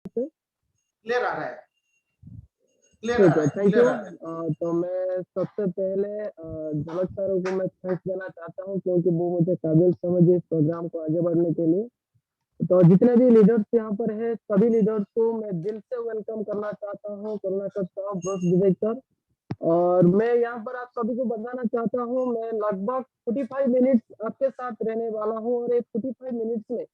Clear आ रहा है, clear आ ठीक रहा है, है, थैंक क्लियर यू। आ रहा है। तो मैं सबसे पहले झलक सर को मैं थैंक्स देना चाहता हूँ क्योंकि वो मुझे काबिल समझे इस प्रोग्राम को आगे बढ़ने के लिए। तो जितने भी लीडर्स यहाँ पर है, सभी लीडर्स को मैं दिल से वेलकम करना चाहता हूँ, करुणाकर साहब, ब्रॉस विवेक सर। और मैं यहाँ पर आप सभी को बताना चाहता हूँ, मैं लगभग 45 मिनट्स आपके साथ रहने वाला हूँ और ये 45 मिनट्स में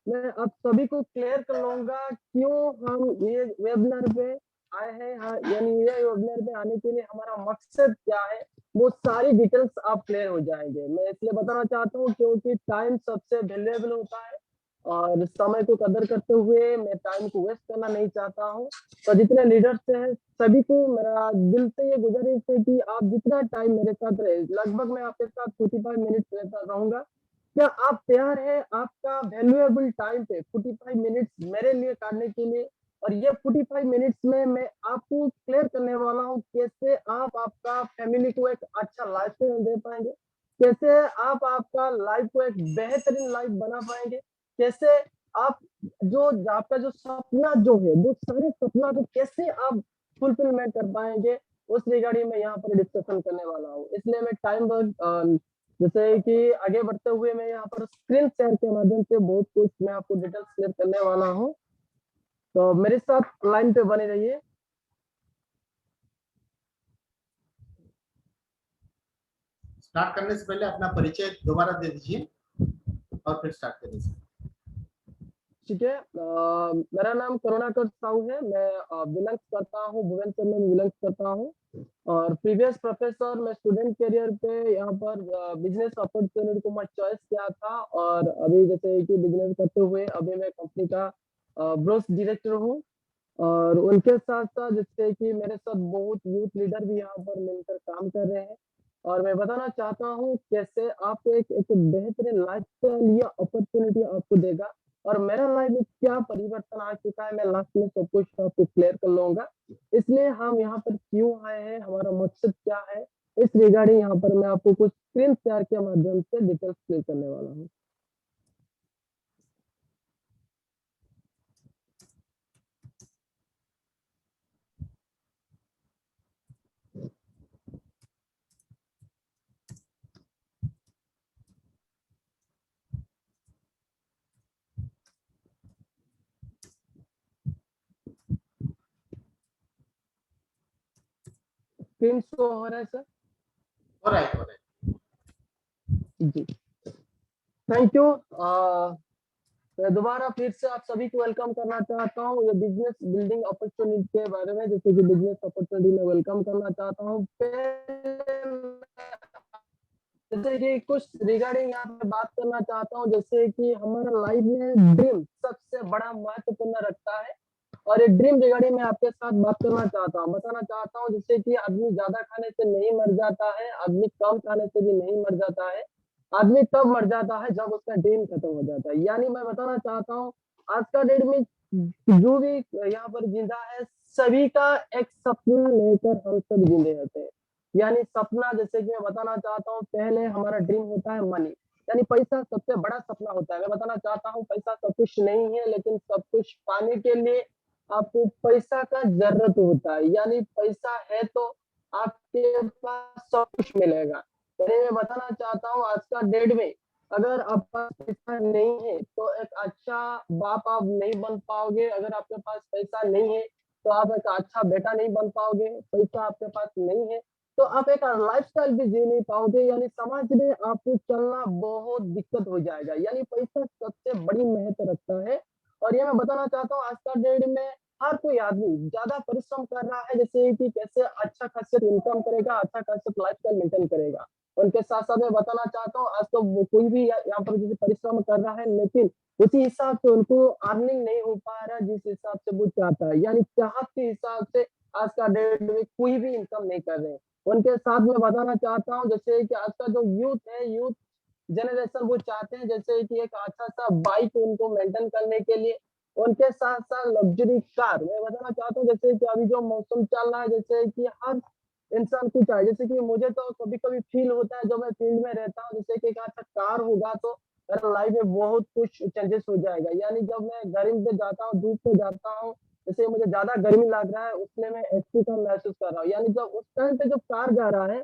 मैं आप सभी को क्लियर कर लूँगा क्यों हम ये वेबिनार पे आए हैं। हाँ, यानी ये वेबिनार पे आने के लिए हमारा मकसद क्या है, वो सारी डिटेल्स आप क्लियर हो जाएँगे। मैं इसलिए बताना चाहता हूँ क्योंकि टाइम सबसे वैल्यूएबल होता है और समय को कदर करते हुए मैं टाइम को वेस्ट करना नहीं चाहता हूँ। तो जितने लीडर्स हैं, सभी को मेरा दिल से ये गुज़ारिश है कि आप जितना टाइम मेरे साथ रहे, लगभग मैं आपके साथ 45 मिनट्स रहता रहूँगा। क्या आप तैयार हैं आपका वैल्यूएबल टाइम पे 45 मिनट्स मेरे लिए काटने के लिए? और ये 45 मिनट्स में मैं आपको क्लियर करने वाला हूँ कैसे आप आपका फैमिली को एक अच्छा लाइफ़स्टाइल दे पाएँगे, कैसे आप आपका लाइफ़ को एक बेहतरीन लाइफ़ बना पाएँगे, कैसे आप जो आपका जो सपना जो है, वो सारे सपना को कैसे आप फुलफिलमेंट कर पाएँगे, उस रिगार्डिंग मैं यहाँ पर डिस्कशन करने वाला हूँ। इसलिए मैं जैसे कि आगे बढ़ते हुए मैं यहाँ पर स्क्रीन शेयर के माध्यम से बहुत कुछ मैं आपको डिटेल्स शेयर करने वाला हूँ। तो मेरे साथ लाइन पे बने रहिए। स्टार्ट करने से पहले अपना परिचय दोबारा दे दीजिए और फिर स्टार्ट करिए सर। ठीक है। मेरा नाम करुणाकर साहू है। मैं बिलॉन्ग्स करता हूँ भुवनेश्वर में बिलॉन्ग्स करता हूँ और प्रीवियस प्रोफेसर मैं स्टूडेंट करियर पे यहाँ पर बिजनेस अपॉर्चुनिटी को मैं चॉइस किया था और अभी जैसे कि बिजनेस करते हुए अभी मैं कंपनी का ब्रोस डायरेक्टर हूँ और उनके साथ-साथ जैसे कि मेरे साथ बहुत यूथ लीडर भी यहाँ पर मिलकर काम कर रहे हैं और मैं बताना चाहता हूँ कैसे आपको एक एक बेहतरीन लाइफ़स्टाइल या अपॉर्च्युनिटी आपको देगा और मेरा लाइफ़ में क्या परिवर्तन आ चुका है, मैं लास्ट में सब कुछ आपको क्लियर कर लूँगा। इसलिए हम यहाँ पर क्यों आए हैं, हमारा मकसद क्या है, इस रिगार्डिंग यहाँ पर मैं आपको कुछ स्क्रीन शेयर के माध्यम से डिटेल्स क्लियर करने वाला हूँ। स्क्रीन शो हो रहा है सर? हो रहा है, हो रहा है। जी, थैंक यू। मैं दोबारा फिर से आप सभी को वेलकम करना चाहता हूँ ये बिजनेस बिल्डिंग अपॉर्चुनिटी के बारे में जैसे कि बिजनेस अपॉर्चुनिटी में वेलकम करना चाहता हूँ। जैसे कि कुछ रिगार्डिंग यहाँ पे बात करना चाहता हूँ जैसे कि हमारा लाइफ में ड्रीम सबसे बड़ा महत्वपूर्ण रखता है और ये ड्रीम रिगार्डिंग मैं आपके साथ बात करना चाहता हूँ, बताना चाहता हूँ जैसे कि आदमी ज़्यादा खाने से नहीं मर जाता है, आदमी कम खाने से भी नहीं मर जाता है। आदमी तब मर जाता है जब उसका ड्रीम खत्म हो जाता है। यानी मैं बताना चाहता हूँ आज का डेट में जो भी यहाँ पर जिंदा है, सभी का एक सपना लेकर हम सब जिंदे रहते हैं। यानी सपना जैसे कि मैं बताना चाहता हूँ पहले हमारा ड्रीम होता है मनी, यानी पैसा सबसे बड़ा सपना होता है। मैं बताना चाहता हूँ पैसा सब कुछ नहीं है लेकिन सब कुछ पाने के लिए आपको पैसा का ज़रूरत होता है, यानी पैसा है तो आपके पास सब कुछ मिलेगा। यानी मैं बताना चाहता हूँ आज का डेट में अगर आपके पास पैसा नहीं है, तो एक अच्छा बाप आप नहीं बन पाओगे, अगर आपके पास पैसा नहीं है, तो आप एक अच्छा बेटा नहीं बन पाओगे, पैसा आपके पास नहीं है, तो आप एक लाइफ़स्टाइल भी जी नहीं पाओगे, यानी समाज में आपको चलना बहुत दिक्कत हो जाएगा, यानी पैसा सबसे बड़ी महत्व रखता है। और ये मैं बताना चाहता हूँ आज का डेट में हर कोई आदमी ज़्यादा परिश्रम कर रहा है जैसे कि कैसे अच्छा खासा इनकम करेगा, अच्छा खासा लाइफ़स्टाइल मेंटेन करेगा। उनके साथ-साथ मैं बताना चाहता हूँ आज तो वो कोई भी यहाँ पर जैसे परिश्रम कर रहा है लेकिन उसी हिसाब से उनको अर्निंग नहीं हो पा रहा जिस हिसाब से वो चाहता है, यानी चाहत के हिसाब से आज का डेट में कोई भी इनकम नहीं कर रहे हैं। उनके साथ मैं बताना चाहता हूँ जैसे कि आज का जो यूथ है, यूथ जनरेशन वो चाहते हैं जैसे कि एक अच्छा-सा बाइक उनको मेंटेन करने के लिए, उनके साथ-साथ लग्ज़री कार मैं बताना चाहता हूँ जैसे कि अभी जो मौसम चल रहा है जैसे कि हर इंसान को चाहिए, जैसे कि मुझे तो कभी-कभी फ़ील होता है जब मैं फ़ील्ड में रहता हूँ जैसे कि एक अच्छा कार होगा तो मेरा लाइफ में बहुत कुछ चेंजेस हो जाएगा। यानी जब मैं गर्मी पे जाता हूँ, धूप पे जाता हूँ, जैसे मुझे ज़्यादा गर्मी लग रहा है, उसमें मैं एसी का महसूस कर रहा हूँ। यानी जब उस टाइम पे जब कार जा रहा है,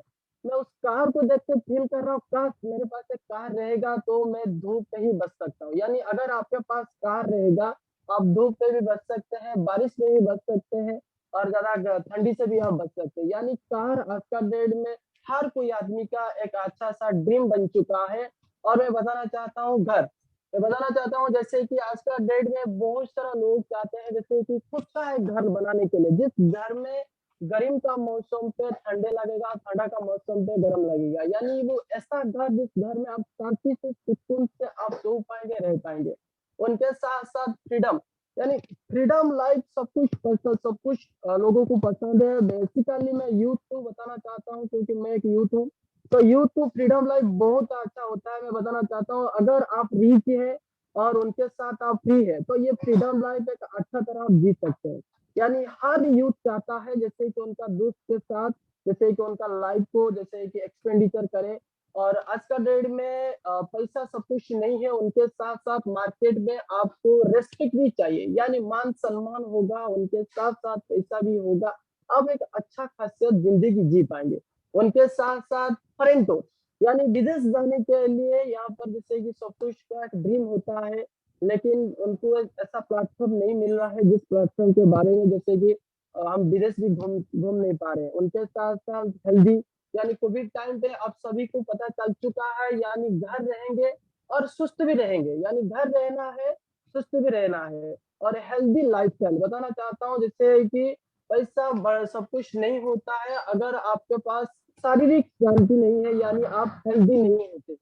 मैं उस कार को देख के फ़ील कर रहा हूँ, काश मेरे पास एक कार रहेगा तो मैं धूप से ही बच सकता हूँ। यानी अगर आपके पास कार रहेगा, आप धूप से भी बच सकते हैं, बारिश से भी बच सकते हैं और ज़्यादा ठंडी से भी आप बच सकते हैं। यानी कार आज का डेट में हर कोई आदमी का एक अच्छा-सा ड्रीम बन चुका है। और मैं बताना चाहता हूँ घर। मैं बताना चाहता हूँ जैसे कि आज का डेट में बहुत सारा लोग चाहते हैं जैसे कि खुद का एक घर बनाने के लिए, जिस घर में गर्म का मौसम पे ठंडे लगेगा, ठंडा का मौसम पे गर्म लगेगा। यानी वो ऐसा घर जिस घर में आप शांति से, सुकून से आप सो पाएँगे, रह पाएँगे। उनके साथ-साथ फ्रीडम, यानी फ्रीडम लाइफ सब कुछ पसंद, सब कुछ लोगों को पसंद है। बेसिकली मैं यूथ को बताना चाहता हूँ क्योंकि मैं एक यूथ हूँ। तो यूथ को फ्रीडम लाइफ बहुत अच्छा होता है। मैं बताना चाहता हूँ अगर आप रिच हैं और उनके साथ आप फ्री है तो ये फ्रीडम लाइफ एक अच्छा तरह आप जी सकते हैं। यानी हर यूथ चाहता है जैसे कि उनका दोस्त के साथ जैसे कि उनका लाइफ को जैसे कि एक्सपेंडिचर करे। और आज का डेट में पैसा सब कुछ नहीं है, उनके साथ-साथ मार्केट में आपको रिस्पेक्ट भी चाहिए, यानी मान-सम्मान होगा, उनके साथ-साथ पैसा भी होगा। आप एक अच्छा खासियत ज़िंदगी जी पाएँगे। उनके साथ-साथ फॉरेन टूर, यानी विदेश जाने के लिए यहाँ पर जैसे कि सब कुछ का एक ड्रीम होता है, लेकिन उनको एक ऐसा प्लेटफ़ॉर्म नहीं मिल रहा है जिस प्लेटफ़ॉर्म के बारे में जैसे कि हम विदेश भी घूम घूम नहीं पा रहे हैं। उनके साथ-साथ हेल्दी, यानी कोविड टाइम पे अब सभी को पता चल चुका है, यानी घर रहेंगे और सुस्त भी रहेंगे, यानी घर रहना है, सुस्त भी रहना है और हेल्दी लाइफ़स्टाइल बताना चाहता हूँ जैसे कि पैसा ब सब कुछ नहीं होता है अगर आपके पास शारीरिक शांति नहीं है, यानी आप हेल्दी नहीं होते।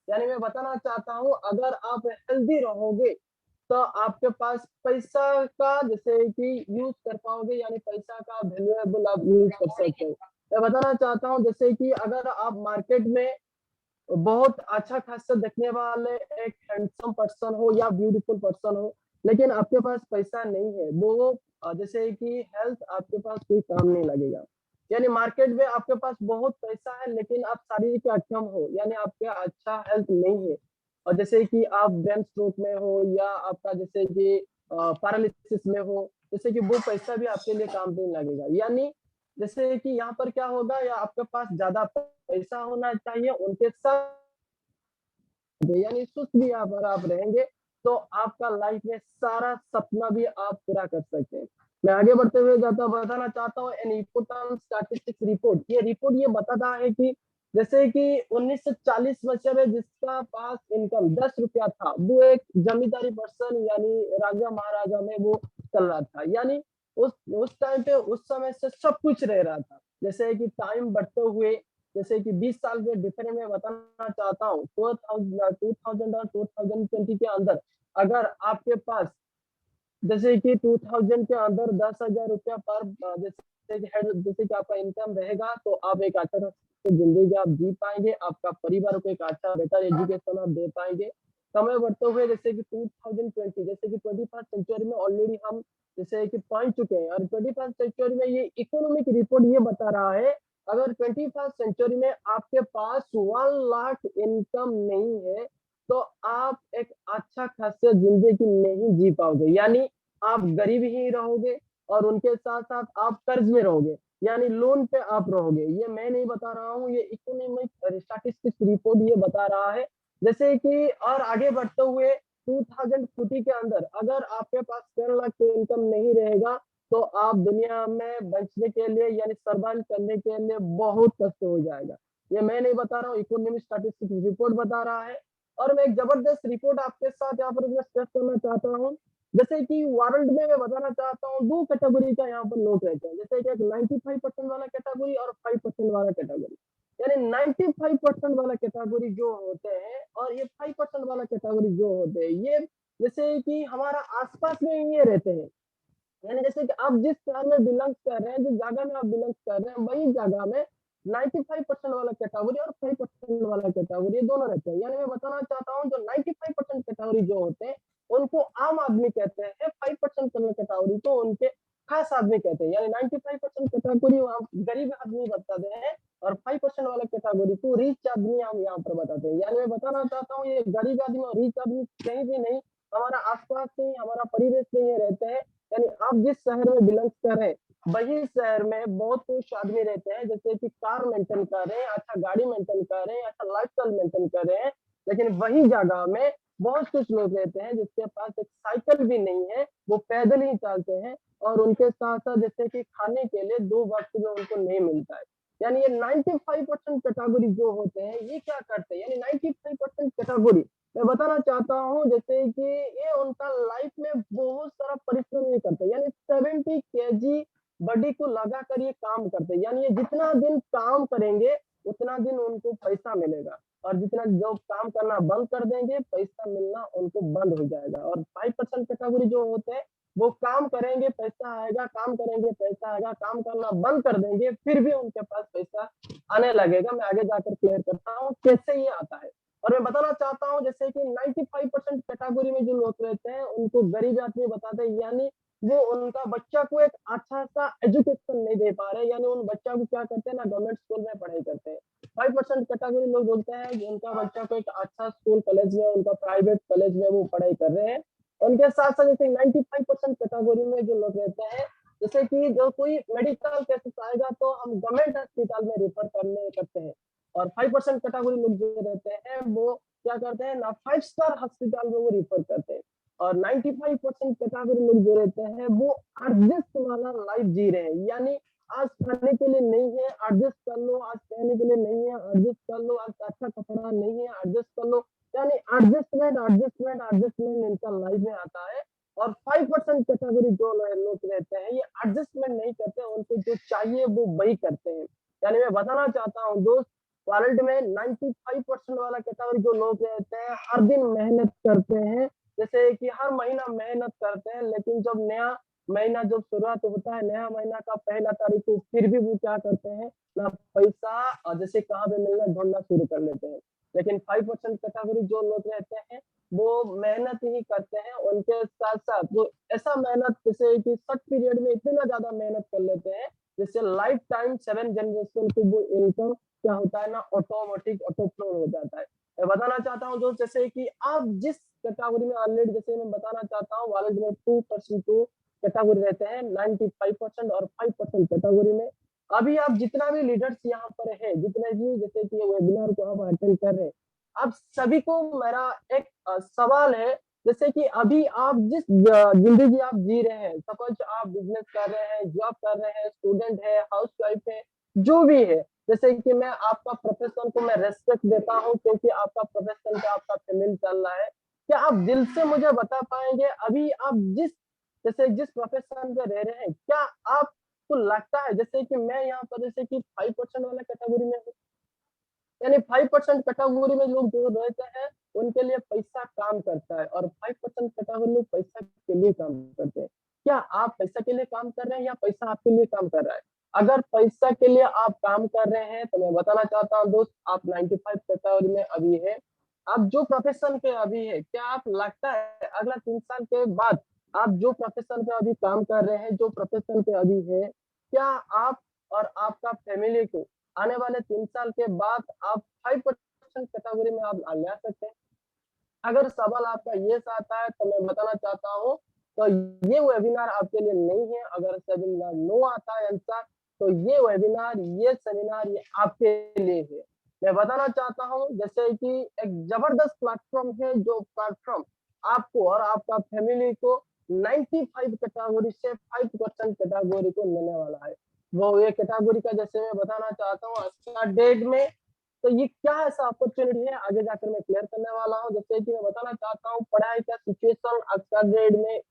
यानी मैं बताना चाहता हूँ अगर आप हेल्दी रहोगे तो आपके पास पैसा का जैसे कि यूज़ कर पाओगे, यानी पैसा का वैल्यूएबल आप यूज़ कर सकते हो। मैं बताना चाहता हूँ जैसे कि अगर आप मार्केट में बहुत अच्छा खासा दिखने वाले एक हैंडसम पर्सन हो या ब्यूटीफुल पर्सन हो, लेकिन आपके पास पैसा नहीं है, वो जैसे कि हेल्थ आपके पास कोई काम नहीं लगेगा। यानी मार्केट में आपके पास बहुत पैसा है लेकिन आप शारीरिक अक्षम हो, यानी आपके अच्छा हेल्थ नहीं है। और जैसे कि आप ब्रेन स्ट्रोक में हो या आपका जैसे कि पैरालिसिस में हो, जैसे कि वो पैसा भी आपके लिए काम नहीं लगेगा। यानी जैसे कि यहाँ पर क्या होगा या आपके पास ज़्यादा पैसा होना चाहिए, उनके साथ यानी सुस्त भी अगर आप रहेंगे, तो आपका लाइफ में सारा सपना भी आप पूरा कर सकते हैं। मैं आगे बढ़ते हुए जाता बताना चाहता हूँ एन इम्पोर्टेंट स्टैटिस्टिक्स रिपोर्ट। ये रिपोर्ट ये बताता है कि जैसे कि 1940 मसीहा में जिसका पास इनकम ₹10 था, वो एक जमींदारी पर्सन यानी राजा-महाराजा में वो चल रहा था। यानी उस टाइम पे उस समय से सब कुछ रह रहा था। जैसे कि टाइम बढ़ते हुए जैसे कि 20 साल के डिफरेंस में बताना चाहता हूँ, 2000 और 2020 के अंदर अगर आपके पास जैसे कि 2000 के अंदर ₹10,000 पर जैसे कि आपका इनकम रहेगा, तो आप एक अच्छा खासा ज़िंदगी आप जी पाएँगे, आपका परिवार को एक अच्छा बेटर एजुकेशन आप दे पाएँगे। समय बढ़ते हुए जैसे कि 2020 जैसे कि 21st सेंचुरी में ऑलरेडी हम जैसे कि पहुँच चुके हैं और 21st सेंचुरी में ये इकोनॉमिक रिपोर्ट ये बता रहा है, अगर 21st सेंचुरी में आपके पास 1 लाख इनकम नहीं है, तो आप एक अच्छा खासा ज़िंदगी नहीं जी पाओगे। यानी आप गरीब ही रहोगे और उनके साथ-साथ आप कर्ज़ में रहोगे, यानी लोन पे आप रहोगे। ये मैं नहीं बता रहा हूँ, ये इकोनॉमिक स्टैटिस्टिक्स रिपोर्ट ये बता रहा है। जैसे कि और आगे बढ़ते हुए 2040 के अंदर अगर आपके पास 10 लाख की इनकम नहीं रहेगा, तो आप दुनिया में बचने के लिए यानी सर्वाइव करने के लिए बहुत कष्ट हो जाएगा। ये मैं नहीं बता रहा हूँ, इकोनॉमिक स्टैटिस्टिक्स रिपोर्ट बता रहा है। और मैं एक ज़बरदस्त रिपोर्ट आपके साथ यहाँ पर मैं शेयर करना चाहता हूँ। जैसे कि वर्ल्ड में मैं बताना चाहता हूँ 2 कैटेगरी का यहाँ पर लोग रहते हैं। जैसे कि एक 95% वाला कैटेगरी और 5% वाला कैटेगरी। यानी 95% वाला कैटेगरी जो होते हैं और ये 5% वाला कैटेगरी जो होते हैं, ये जैसे कि हमारा आस-पास में ही ये रहते हैं। यानी जैसे कि आप जिस शहर में बिलॉन्ग कर रहे हैं, जिस जगह में आप बिलॉन्ग कर रहे हैं, वही जगह में 95% वाला कैटेगरी और 5% वाला कैटेगरी ये दोनों रहते हैं। यानी मैं बताना चाहता हूँ जो 95% कैटेगरी जो होते हैं, उनको आम आदमी कहते हैं, 5% वाला कैटेगरी को उनके खास आदमी कहते हैं। यानी 95% कैटेगरी वो हम गरीब आदमी बताते हैं और 5% वाला कैटेगरी को रिच आदमी हम यहाँ पर बताते हैं। यानी मैं बताना चाहता हूँ, ये गरीब आदमी और रिच आदमी कहीं भी नहीं, हमारा आसपास नहीं, हमारा परिवेश में ये रहते हैं। यानी आप जिस शहर में बिलोंग कर रहे हैं, वही शहर में बहुत कुछ आदमी रहते हैं, जैसे कि कार मेंटेन कर रहे हैं, अच्छा गाड़ी मेंटेन कर रहे हैं, अच्छा लाइफस्टाइल मेंटेन कर रहे हैं। लेकिन वही जगह में बहुत कुछ लोग रहते हैं जिसके पास एक साइकिल भी नहीं है, वो पैदल ही चलते हैं, और उनके साथ-साथ जैसे कि खाने के लिए 2 वक़्त जो उनको नहीं मिलता है। यानी ये 95% कैटेगरी जो होते हैं, ये क्या करते हैं? यानी 95% कैटेगरी मैं बताना चाहता हूँ, जैसे कि ये उनका लाइफ में बहुत सारा परिश्रम ये करते हैं। यानी 70 केजी बॉडी को लगाकर ये काम करते हैं। यानी ये जितना दिन काम करेंगे, उतना दिन उनको पैसा मिलेगा, और जितना जो काम करना बंद कर देंगे, पैसा मिलना उनको बंद हो जाएगा। और 5% कैटेगरी जो होते हैं, वो काम करेंगे, पैसा आएगा, काम करेंगे, पैसा आएगा, काम करना बंद कर देंगे, फिर भी उनके पास पैसा आने लगेगा। मैं आगे जाकर क्लियर करता हूँ कैसे ये आता है। और मैं बताना चाहता हूँ, जैसे कि 95% कैटेगरी में जो लोग रहते हैं, उनको गरीब आदमी बताते हैं। यानी वो उनका बच्चा को एक अच्छा-सा एजुकेशन नहीं दे पा रहे, यानी उन बच्चा को क्या करते हैं ना, गवर्नमेंट स्कूल में पढ़ाई करते हैं। 5% कैटेगरी लोग बोलते हैं कि उनका बच्चा को एक अच्छा स्कूल कॉलेज में, उनका प्राइवेट कॉलेज में वो पढ़ाई कर रहे हैं। उनके साथ-साथ जैसे 95% कैटेगरी में जो लोग रहते हैं, जैसे कि जो कोई मेडिकल केसेस आएगा तो हम गवर्नमेंट अस्पताल में रेफर करने करते हैं। और 5% कैटेगरी लोग जो रहते हैं, वो क्या करते हैं ना, 5 स्टार हॉस्पिटल में वो रेफर करते हैं। और 95% कैटेगरी लोग जो रहते हैं, वो एडजस्ट वाला लाइफ जी रहे हैं। यानी आज खाने के लिए नहीं है, एडजस्ट कर लो, आज पहनने के लिए नहीं है, एडजस्ट कर लो, आज अच्छा कपड़ा नहीं है, एडजस्ट कर लो। यानी एडजस्टमेंट, एडजस्टमेंट, एडजस्टमेंट इनका लाइफ में आता है। और 5% कैटेगरी जो लोग रहते हैं, ये एडजस्टमेंट नहीं करते, उनको जो चाहिए वो वही करते हैं। यानी मैं बताना चाहता हूँ दोस्त, वर्ल्ड में 95% वाला कैटेगरी जो लोग रहते हैं, हर दिन मेहनत करते हैं, जैसे कि हर महीना मेहनत करते हैं, लेकिन जब नया महीना जब शुरुआत होता है, नया महीना का पहला तारीख को, फिर भी वो क्या करते हैं ना, पैसा जैसे कहाँ पे मिलना ढूँढना शुरू कर लेते हैं। लेकिन 5% कैटेगरी जो लोग रहते हैं, वो मेहनत ही करते हैं, उनके साथ-साथ वो ऐसा मेहनत, जैसे कि शॉर्ट पीरियड में इतना ज़्यादा मेहनत कर लेते हैं, जिससे लाइफ टाइम 7 जनरेशन को वो इनकम क्या होता है ना, ऑटोमेटिक ऑटो फ्लो हो जाता है। मैं बताना चाहता हूँ दोस्त, जैसे कि आप जिस कैटेगरी में ऑलरेडी, जैसे मैं बताना चाहता हूँ, वर्ल्ड में 2% टू कैटेगरी रहते हैं, 95% और 5% कैटेगरी में। अभी आप जितना भी लीडर्स यहाँ पर है, जितने भी जैसे कि वेबिनार को आप अटेंड कर रहे हैं, आप सभी को मेरा एक सवाल है, जैसे कि अभी आप जिस जिंदगी आप जी रहे हैं, सपोज आप बिजनेस कर रहे हैं, जॉब कर रहे हैं, स्टूडेंट है, हाउसवाइफ है, जो भी है, जैसे कि मैं आपका प्रोफेशन को मैं रेस्पेक्ट देता हूँ, क्योंकि आपका प्रोफेशन पे आपका फैमिली चल रहा है। क्या आप दिल से मुझे बता पाएंगे, अभी आप जिस प्रोफेशन पे रह रहे हैं, क्या आपको लगता है जैसे कि मैं यहाँ पर जैसे कि 5% वाला कैटेगरी में हूँ, यानी 5% कैटेगरी में लोग जो रहते हैं, उनके लिए पैसा काम करता है, और 5% कैटेगरी लोग पैसा के लिए काम करते हैं। क्या आप पैसा के लिए काम कर रहे हैं, या पैसा आपके लिए काम कर रहा है? अगर पैसा के लिए आप काम कर रहे हैं, तो मैं बताना चाहता हूँ दोस्त, आप 95 कैटेगरी में अभी है। आप जो प्रोफेशन पे अभी है, क्या आप लगता है अगला 3 साल के बाद आप जो प्रोफेशन पे अभी काम कर रहे हैं, जो प्रोफेशन पे अभी है, क्या आप और आपका फैमिली को आने वाले 3 साल के बाद आप 5% कैटेगरी में आप ला सकते हैं? अगर सवाल आपका यस आता है, तो मैं बताना चाहता हूँ, तो ये वेबिनार आपके लिए नहीं है। अगर सेमिनार नो आता है आंसर, तो ये वेबिनार, ये सेमिनार ये आपके लिए है। मैं बताना चाहता हूँ, जैसे कि एक जबरदस्त प्लेटफ़ॉर्म है, जो प्लेटफ़ॉर्म आपको और आपका फैमिली को 95 कैटेगरी से 5% कैटेगरी को मिलने वाला है। वो ये कैटेगरी का जैसे मैं बताना चाहता हूँ, आज का डेट में तो ये क्या ऐसा अपॉर्चुनिटी है, आगे जाकर मैं क्लियर करने वाला हूँ। जैसे कि मैं बताना चाहता हूँ, पढ़ाई का सिचुएशन आज का डेट में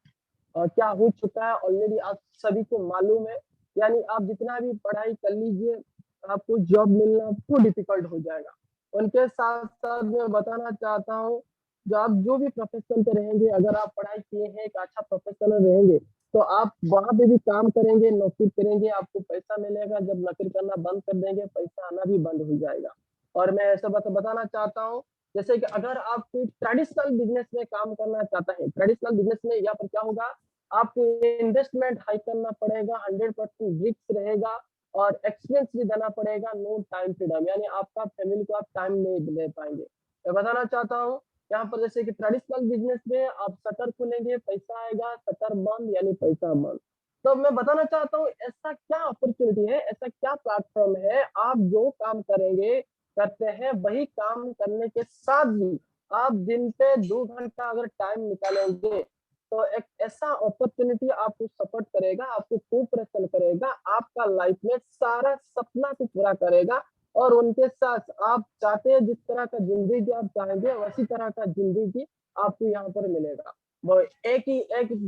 क्या हो चुका है, ऑलरेडी आप सभी को मालूम है। यानी आप जितना भी पढ़ाई कर लीजिए, आपको जॉब मिलना आपको डिफिकल्ट हो जाएगा। उनके साथ-साथ मैं बताना चाहता हूँ, जो आप जो भी प्रोफ़ेशन पे रहेंगे, अगर आप पढ़ाई किए हैं, एक अच्छा प्रोफ़ेशनल रहेंगे, तो आप वहाँ पे भी काम करेंगे, नौकरी करेंगे, आपको पैसा मिलेगा। जब नौकरी करना बंद कर देंगे, पैसा आना भी बंद हो जाएगा। और मैं ऐसा बताना चाहता हूँ, जैसे कि अगर आप कोई ट्रेडिशनल बिज़नेस में काम करना चाहता है, ट्रेडिशनल बिज़नेस में यहाँ पर क्या होगा, आपको इन्वेस्टमेंट हाई करना पड़ेगा, 100% रिस्क रहेगा, और एक्सपीरियंस भी देना पड़ेगा, नो टाइम फ्रीडम, यानी आपका फैमिली को आप टाइम नहीं दे पाएंगे। मैं बताना चाहता हूँ यहाँ पर जैसे कि ट्रेडिशनल बिजनेस में आप शटर खोलेंगे, पैसा आएगा, शटर बंद यानी पैसा बंद। तो मैं बताना चाहता हूँ ऐसा क्या अपॉर्चुनिटी है, ऐसा क्या प्लेटफॉर्म है, आप जो काम करेंगे करते हैं वही काम करने के साथ भी आप दिन पे 2 घंटा अगर टाइम निकालेंगे तो एक ऐसा अपॉर्चुनिटी आपको सपोर्ट करेगा, आपको कोऑपरेशन करेगा, आपका लाइफ में सारा सपना को पूरा करेगा और उनके साथ आप चाहते हैं जिस तरह का जिंदगी आप चाहेंगे वैसी तरह का जिंदगी आपको यहाँ पर मिलेगा। वो एक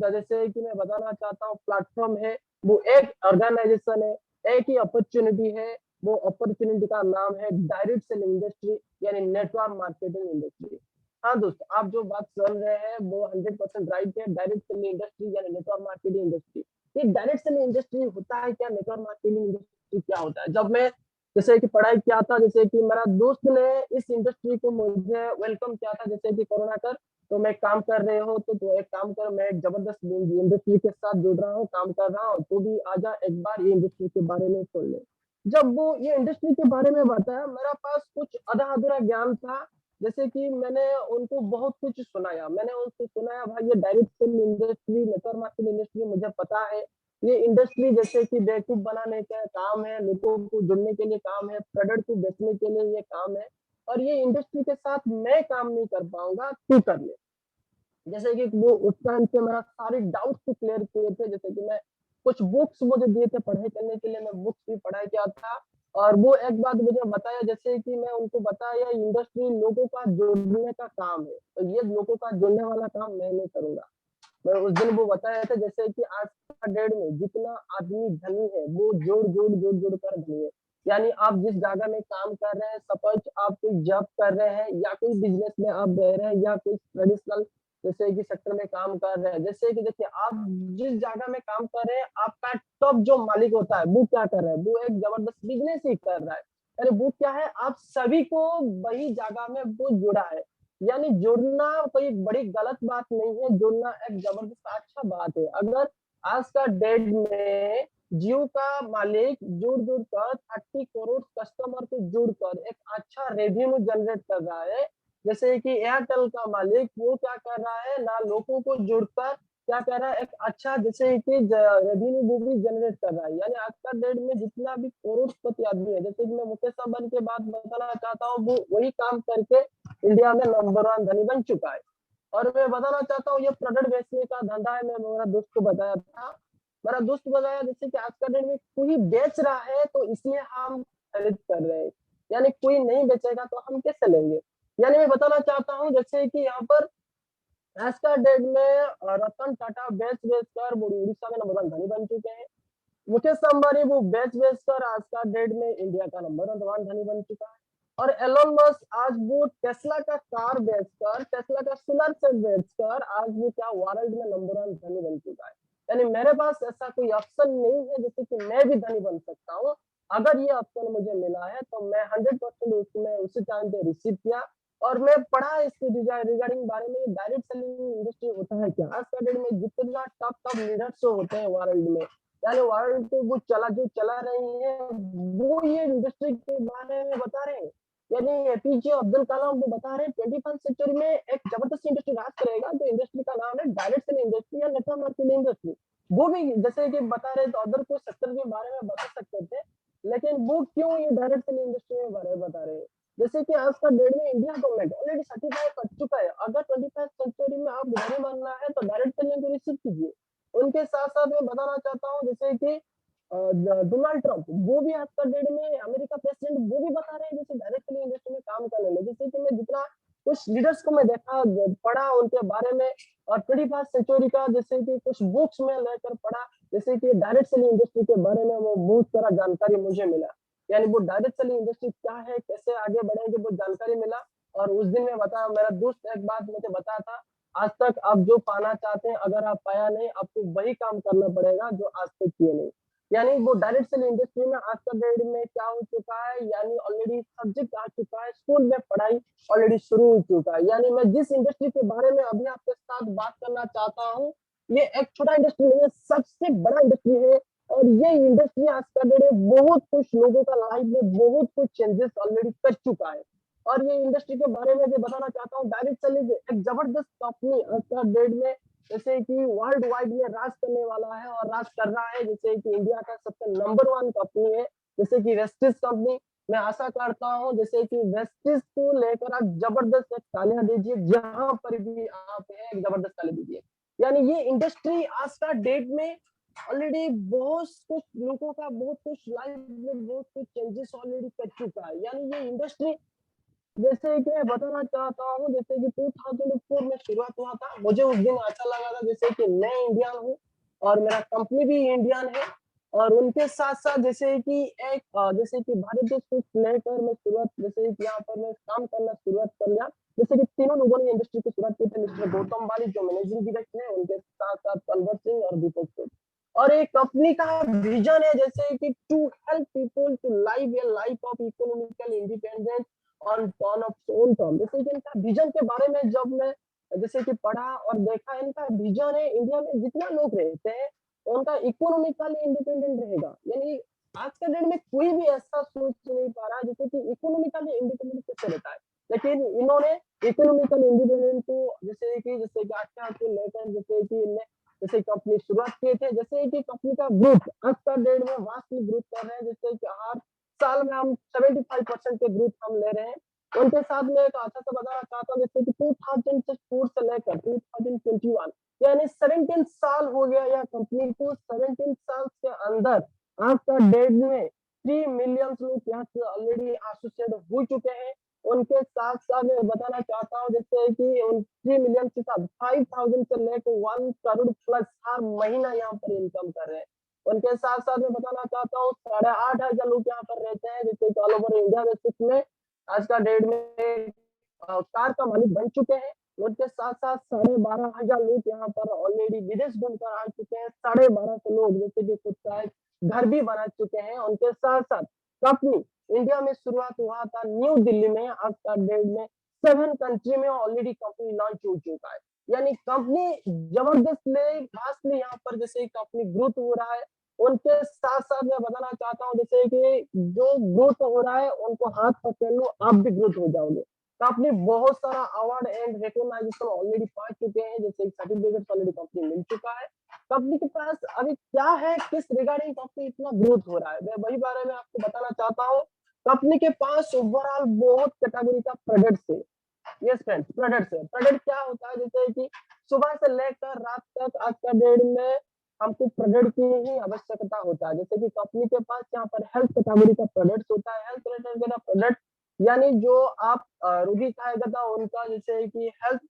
जैसे कि मैं बताना चाहता हूँ प्लेटफॉर्म है, वो एक ऑर्गेनाइजेशन है, एक ही अपॉर्चुनिटी है, वो अपॉर्चुनिटी का नाम है डायरेक्ट सेल इंडस्ट्री यानी नेटवर्क मार्केटिंग इंडस्ट्री। हाँ दोस्त, आप जो बात सुन रहे हैं वो 100% राइट है। डायरेक्ट सेलिंग इंडस्ट्री यानी नेटवर्क मार्केटिंग इंडस्ट्री, ये डायरेक्ट सेलिंग इंडस्ट्री होता है क्या, नेटवर्क मार्केटिंग इंडस्ट्री क्या होता है? जब मैं जैसे कि पढ़ाई किया था, जैसे कि मेरा दोस्त ने इस इंडस्ट्री को मुझे वेलकम किया था, जैसे कि कोरोना कर तो मैं काम कर रहे हो तो एक काम कर, मैं एक जबरदस्त इंडस्ट्री के साथ जुड़ रहा हूँ, काम कर रहा हूँ, तो भी आजा एक बार ये इंडस्ट्री के बारे में सुन ले। जब वो ये इंडस्ट्री के बारे में बताया, मेरा पास कुछ आधा अधूरा ज्ञान था, जैसे कि मैंने उनको बहुत कुछ सुनाया, मैंने उनको सुनाया भाई ये direct sale industry, network marketing industry मुझे पता है, ये इंडस्ट्री जैसे कि बेवकूफ बनाने का काम है, लोगों को जुड़ने के लिए काम है, प्रोडक्ट को बेचने के लिए ये काम है, और ये इंडस्ट्री के साथ मैं काम नहीं कर पाऊंगा, तू कर ले। जैसे कि वो उस टाइम से मेरा सारे डाउट्स को क्लियर किए थे, जैसे कि मैं कुछ बुक्स मुझे दिए थे पढ़ाई करने के लिए, मैं बुक्स भी पढ़ाई किया था, और वो एक बात मुझे बताया, जैसे कि मैं उनको बताया इंडस्ट्री लोगों का जोड़ने का काम है, तो ये लोगों का जोड़ने वाला काम मैं नहीं करूंगा। मैं उस दिन वो बताया था जैसे कि आज का डेट में जितना आदमी धनी है वो जोड़ कर धनी है। यानी आप जिस जगह में काम कर रहे हैं, सपोज आप कोई जॉब कर रहे हैं या कोई बिजनेस में आप रह रहे हैं या कोई ट्रेडिशनल जैसे कि सेक्टर में काम कर रहे हैं, जैसे कि देखिए आप जिस जगह में काम कर रहे हैं, आपका टॉप जो मालिक होता है वो क्या कर रहा है, वो एक जबरदस्त बिजनेस ही कर रहा है। अरे वो क्या है, आप सभी को वही जगह में वो जुड़ा है, यानी जुड़ना कोई बड़ी गलत बात नहीं है, जुड़ना एक जबरदस्त अच्छा बात है। अगर आज का डेट में जियो का मालिक जुड़ कर 30 करोड़ कस्टमर को जुड़कर एक अच्छा रेवेन्यू जनरेट कर रहा है, जैसे कि एयरटेल का मालिक वो क्या कर रहा है ना, लोगों को जुड़कर क्या कर रहा है, एक अच्छा जैसे कि रेवेन्यू वो भी जनरेट कर रहा है। यानी आज का डेट में जितना भी करोड़पति आदमी है, जैसे कि मैं मुकेश अंबानी के बात बताना चाहता हूँ, वो वही काम करके इंडिया में नंबर 1 धनी बन चुका है। और मैं बताना चाहता हूँ ये प्रोडक्ट बेचने का धंधा है, मैं मेरा दोस्त को बताया था, मेरा दोस्त बताया जैसे कि आज का डेट में कोई बेच रहा है तो इसलिए हम खरीद कर रहे हैं, यानी कोई नहीं बेचेगा तो हम कैसे लेंगे। यानी मैं बताना चाहता हूँ जैसे कि यहाँ पर आज का डेट में रतन टाटा बेच बेच कर वो उड़ीसा में नंबर 1 धनी बन चुके हैं। मुकेश अंबानी वो बेच कर आज का डेट में इंडिया का नंबर 1 धनी बन चुका है। और एलोन मस्क आज वो टेस्ला का कार बेचकर, टेस्ला का सोलर सेल बेचकर आज वो क्या वर्ल्ड में नंबर 1 धनी बन चुका है। यानी मेरे पास ऐसा कोई ऑप्शन नहीं है जैसे कि मैं भी धनी बन सकता हूँ। अगर ये ऑप्शन मुझे मिला है तो मैं 100% उसमें उसी टाइम पे रिसीव किया, और मैं पढ़ा इसके रिगार्डिंग बारे में डायरेक्ट सेलिंग इंडस्ट्री होता है क्या। आज का डेट में जितना टॉप टॉप लीडर्स होते हैं वर्ल्ड में, यानी वर्ल्ड को वो जो चला रही है वो ये इंडस्ट्री के बारे में बता रहे हैं। यानी एपीजे अब्दुल कलाम वो बता रहे हैं 21st सेंचुरी में एक जबरदस्त इंडस्ट्री राज करेगा, जो इंडस्ट्री का नाम है डायरेक्ट सेल इंडस्ट्री या नेटवर्क मार्केटिंग इंडस्ट्री। वो भी जैसे कि बता रहे तो अदर कोई सेक्टर के बारे में बता सकते थे, लेकिन वो क्यों ये डायरेक्ट सेल इंडस्ट्री के बारे में बता रहे हैं। जैसे कि आज का डेट में इंडिया गवर्नमेंट ऑलरेडी सर्टिफाई कर चुका है, अगर 21st सेंचुरी में आप धनी बनना है तो डायरेक्ट सेलिंग को रिसीव कीजिए। उनके साथ साथ मैं बताना चाहता हूँ जैसे कि डोनाल्ड ट्रंप वो भी आज का डेट में अमेरिका प्रेसिडेंट वो भी बता रहे हैं जैसे डायरेक्ट सेलिंग इंडस्ट्री में काम करने में। जैसे कि मैं जितना कुछ लीडर्स को मैं देखा पढ़ा उनके बारे में, और 21st सेंचुरी का जैसे कि कुछ बुक्स में लेकर पढ़ा, जैसे कि डायरेक्ट सेलिंग इंडस्ट्री के बारे में वो बहुत सारा जानकारी मुझे मिला। यानी वो डायरेक्ट सेलिंग इंडस्ट्री क्या है, कैसे आगे बढ़ेंगे, वो जानकारी मिला। और उस दिन में बताया मेरा दोस्त एक बात मुझे बताया था, आज तक आप जो पाना चाहते हैं अगर आप पाया नहीं, आपको वही काम करना पड़ेगा जो आज तक किए नहीं। यानी वो डायरेक्ट सेल इंडस्ट्री में आज का डेट में क्या हो चुका है, यानी ऑलरेडी सब्जेक्ट आ चुका है, स्कूल में पढ़ाई ऑलरेडी शुरू हो चुका है। यानी मैं जिस इंडस्ट्री के बारे में अभी आपके साथ बात करना चाहता हूँ, ये एक छोटा इंडस्ट्री नहीं है, सबसे बड़ा इंडस्ट्री है। और ये इंडस्ट्री आज का डेट में बहुत कुछ लोगों का लाइफ में बहुत कुछ चेंजेस ऑलरेडी कर चुका है। और ये इंडस्ट्री के बारे में जो बताना चाहता हूँ डायरेक्ट चलिए एक जबरदस्त कंपनी आज का डेट में जैसे कि वर्ल्ड वाइड में राज करने वाला है और राज कर रहा है, जैसे कि इंडिया का सबसे नंबर 1 कंपनी है जैसे कि वेस्टिज कंपनी। मैं आशा करता हूँ जैसे कि वेस्टिज को लेकर आप जबरदस्त एक तालियां दीजिए, जहां पर भी आप है एक जबरदस्त ताली दीजिए। यानी ये इंडस्ट्री आज का डेट में ऑलरेडी बहुत कुछ लोगों का बहुत कुछ लाइफ में बहुत कुछ चेंजेस ऑलरेडी कर चुका है। यानी ये इंडस्ट्री जैसे कि मैं बताना चाहता हूँ जैसे कि 2004 में शुरुआत हुआ था। मुझे उस दिन अच्छा लगा था जैसे कि मैं इंडियन हूँ और मेरा कंपनी भी इंडियन है। और उनके साथ-साथ जैसे कि एक जैसे कि भारत देश को लेकर मैं शुरुआत जैसे कि यहाँ पर मैं काम करना शुरुआत कर लिया। जैसे कि तीनों लोगों ने इंडस्ट्री की शुरुआत की थी, मिस्टर गौतम बाली जो मैनेजिंग डायरेक्टर है, उनके साथ-साथ कन्वर सिंह और दीपक सिंह। और एक कंपनी का विजन है जैसे कि to help people to live a life of economical independence on of own term. जैसे कि इनका विजन के बारे में जब मैं जैसे कि पढ़ा और देखा, इनका विजन है इंडिया में जितना लोग रहते हैं उनका इकोनॉमिकली इंडिपेंडेंट रहेगा। यानी आज के डेट में कोई भी ऐसा सोच नहीं पा रहा जैसे कि इकोनॉमिकली इंडिपेंडेंट कैसे रहता है, लेकिन इन्होंने इकोनॉमिकल इंडिपेंडेंट को जैसे कि आख्या को लेकर जैसे कि इनने जैसे कंपनी शुरुआत किए थे। जैसे कि कंपनी का ग्रोथ आज का डेट में वास्टली ग्रोथ कर रहे हैं, जैसे कि हर साल में हम 75% के ग्रोथ हम ले रहे हैं। उनके साथ में एक अच्छा सा बताना चाहता हूँ जैसे कि 2004 से लेकर 2021 यानी 17 साल हो गया यह कंपनी को। 17 साल के अंदर आज का डेट में 3 मिलियन लोग यहाँ से ऑलरेडी एसोसिएट हो चुके हैं। उनके साथ साथ मैं बताना चाहता हूँ जैसे कि उन 3 मिलियन के साथ 5,000 से लेकर 1 करोड़ प्लस हर महीना यहाँ पर इनकम कर रहे हैं। उनके साथ साथ मैं बताना चाहता हूँ 8,500 लोग यहाँ पर रहते हैं, जैसे कि ऑल ओवर इंडिया बेसिस में आज का डेट में कार का मालिक बन चुके हैं। उनके साथ साथ 12,500 लोग यहाँ पर ऑलरेडी विदेश घूमकर आ चुके हैं। 12,500 लोग जैसे कि खुद का एक घर भी बना चुके हैं। उनके साथ साथ कंपनी इंडिया में शुरुआत हुआ था न्यू दिल्ली में, आज का डेट में 7 कंट्री में ऑलरेडी कंपनी लॉन्च हो चुका है। यानी कंपनी जबरदस्त ले फास्टली यहाँ पर जैसे कंपनी ग्रोथ हो रहा है। उनके साथ साथ मैं बताना चाहता हूँ जैसे कि जो ग्रोथ हो रहा है उनको हाथ पकड़ लो, आप भी ग्रोथ हो जाओगे। कंपनी बहुत सारा अवार्ड एंड रिकॉग्नाइजेशन ऑलरेडी पा चुके हैं, जैसे सर्टिफिकेट ऑलरेडी कंपनी मिल चुका है। कंपनी के पास अभी क्या है, किस रिगार्डिंग कंपनी इतना ग्रोथ हो रहा है, मैं वही बारे में आपको बताना चाहता हूँ। कंपनी के पास ओवरऑल बहुत कैटेगरी का प्रोडक्ट्स है। यस फ्रेंड्स, प्रोडक्ट्स है। प्रोडक्ट क्या होता है जैसे कि सुबह से लेकर रात तक आज का डेट में हमको प्रोडक्ट की ही आवश्यकता होता है। जैसे कि कंपनी के पास यहाँ पर हेल्थ कैटेगरी का प्रोडक्ट्स होता है। हेल्थ रिलेटेड का प्रोडक्ट यानी जो आप रोगी खाएगा तो उनका जैसे कि हेल्थ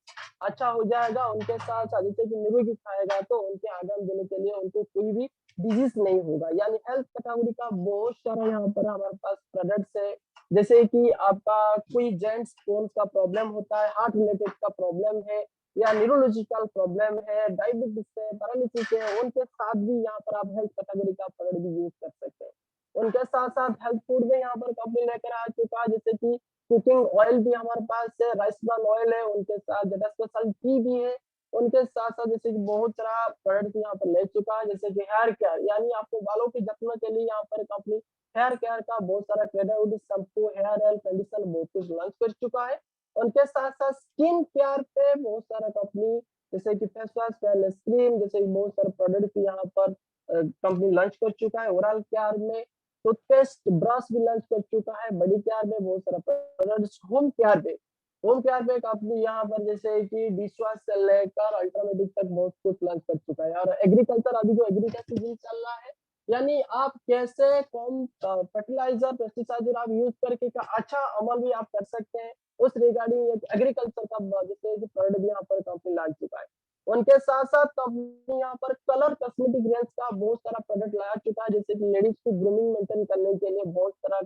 अच्छा हो जाएगा। उनके साथ साथ जैसे कि निरोगी खाएगा तो उनके आगाम देने के लिए उनको कोई भी डिजीज नहीं होगा। यानी हेल्थ कैटेगरी का बहुत सारा यहाँ पर हमारे पास प्रोडक्ट्स है। जैसे कि आपका कोई जेंट्स बोन्स का प्रॉब्लम होता है, हार्ट रिलेटेड का प्रॉब्लम है या न्यूरोलॉजिकल प्रॉब्लम है, डायबिटीज है, पैरालिसिस है, उनके साथ भी यहाँ पर आप हेल्थ कैटेगरी का प्रोडक्ट भी यूज कर सकते हैं। उनके साथ साथ हेल्थ फूड में यहाँ पर कंपनी लेकर आ चुका है, जैसे कि कुकिंग ऑयल भी हमारे पास है, राइस ब्रान ऑयल है, उनके साथ जेटा स्पेशल टी भी है। उनके साथ साथ जैसे कि बहुत सारा प्रोडक्ट यहाँ पर ले चुका है, जैसे कि हेयर केयर यानी आपको बालों के जत्न के लिए यहाँ पर कंपनी हेयर केयर का बहुत सारा क्रेडाउड शैम्पू, हेयर ऑयल, कंडीशनर बहुत कुछ लॉन्च कर चुका है। उनके साथ साथ स्किन केयर पे बहुत सारा कंपनी जैसे कि फेस वॉश, फेयरनेस क्रीम जैसे कि बहुत सारे प्रोडक्ट यहाँ पर कंपनी लॉन्च कर चुका है। ओरल केयर में टूथपेस्ट, ब्रश भी लॉन्च कर चुका है। बॉडी केयर में बहुत सारा प्रोडक्ट्स। होम केयर पे कंपनी यहाँ पर जैसे कि डिश वॉश से लेकर अल्ट्रामेटिक तक बहुत कुछ लॉन्च कर चुका है। और एग्रीकल्चर, अभी जो एग्री का सीजन चल रहा है, यानी आप कैसे कम फर्टिलाइजर, पेस्टिसाइड आप यूज करके का अच्छा अमल भी आप कर सकते हैं, उस रिगार्डिंग एक एग्रीकल्चर का जैसे कि प्रोडक्ट भी यहाँ पर कंपनी लॉन्च चुका है। उनके साथ साथ कंपनी यहाँ पर कलर कॉस्मेटिक रेंज का बहुत सारा प्रोडक्ट ला चुका है, जैसे कि लेडीज को ग्रूमिंग मेंटेन करने के लिए बहुत सारा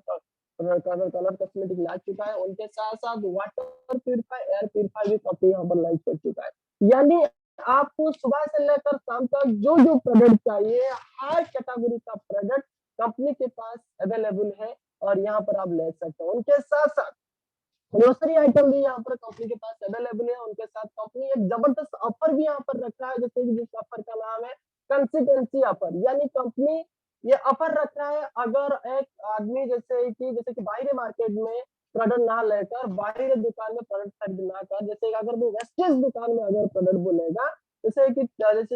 कलर कॉस्मेटिक ला चुका है। उनके साथ साथ वाटर प्यूरिफाई, एयर प्यूरिफाई भी कंपनी यहाँ पर लॉन्च कर चुका है। यानी आपको सुबह से लेकर शाम तक जो जो प्रोडक्ट चाहिए, हर कैटेगरी का प्रोडक्ट कंपनी के पास अवेलेबल है और यहाँ पर आप ले सकते हैं। उनके साथ साथ ग्रोसरी आइटम भी यहाँ पर कंपनी के पास अवेलेबल है। उनके साथ कंपनी एक जबरदस्त ऑफर भी यहाँ पर रखा है, जैसे कि जिस ऑफर का नाम है कंसिस्टेंसी ऑफर। यानी कंपनी ये ऑफर रख रहा है अगर एक आदमी जैसे कि बाहरी मार्केट में प्रोडक्ट ना लेकर बाहरी दुकान में प्रोडक्ट खरीद ना कर, जैसे कि अगर वो वेस्टेज दुकान में अगर प्रोडक्ट बोलेगा, जैसे कि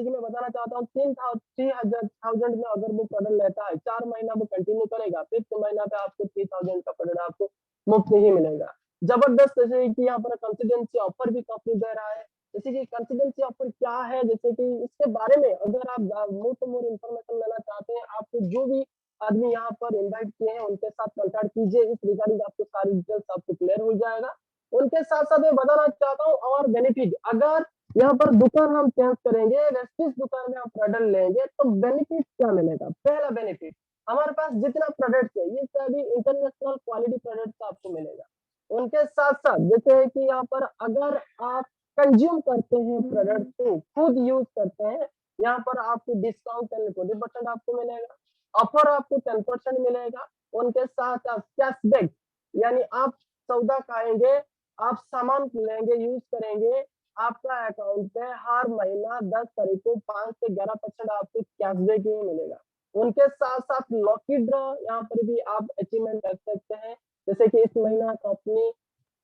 मैं बताना चाहता हूँ 3,000 में अगर वो प्रोडक्ट लेता है, 4 महीना वो कंटिन्यू करेगा, 5th महीना पे आपको 3,000 का प्रोडक्ट आपको मुफ्त में ही मिलेगा। जबरदस्त जैसे कि यहाँ पर कंसिडेंसी ऑफर भी कंपनी दे रहा है। जैसे कि कंसिडेंसी ऑफर क्या है, जैसे कि इसके बारे में अगर आप मोर टू मोर इन्फॉर्मेशन लेना चाहते हैं, आपको जो भी आदमी यहाँ पर इनवाइट किए हैं उनके साथ कॉन्टैक्ट कीजिए, इस रिगार्डिंग आपको सारी डिटेल्स आपको क्लियर हो जाएगा। उनके साथ-साथ मैं बताना चाहता हूँ और बेनिफिट, अगर यहाँ पर दुकान हम चेंज करेंगे, वेस्टिज दुकान में हम प्रोडक्ट लेंगे तो बेनिफिट क्या मिलेगा? पहला बेनिफिट, हमारे पास जितना प्रोडक्ट है ये सभी इंटरनेशनल क्वालिटी प्रोडक्ट्स आपको मिलेगा। उनके साथ-साथ जैसे है कि यहाँ पर अगर आप कंज्यूम करते हैं प्रोडक्ट को, खुद यूज़ करते हैं, यहाँ पर आपको डिस्काउंट 10-20% आपको मिलेगा, ऑफर आपको 10% मिलेगा। उनके साथ-साथ कैशबैक, यानी आप सौदा खाएँगे, आप सामान लेंगे, यूज़ करेंगे, आपका अकाउंट पे हर महीना 10 तारीख को 5 से 11% आपको कैशबैक ही मिलेगा। उनके साथ-साथ लकी ड्रॉ यहाँ पर भी आप अचीवमेंट कर सकते हैं। जैसे कि इस महीना कंपनी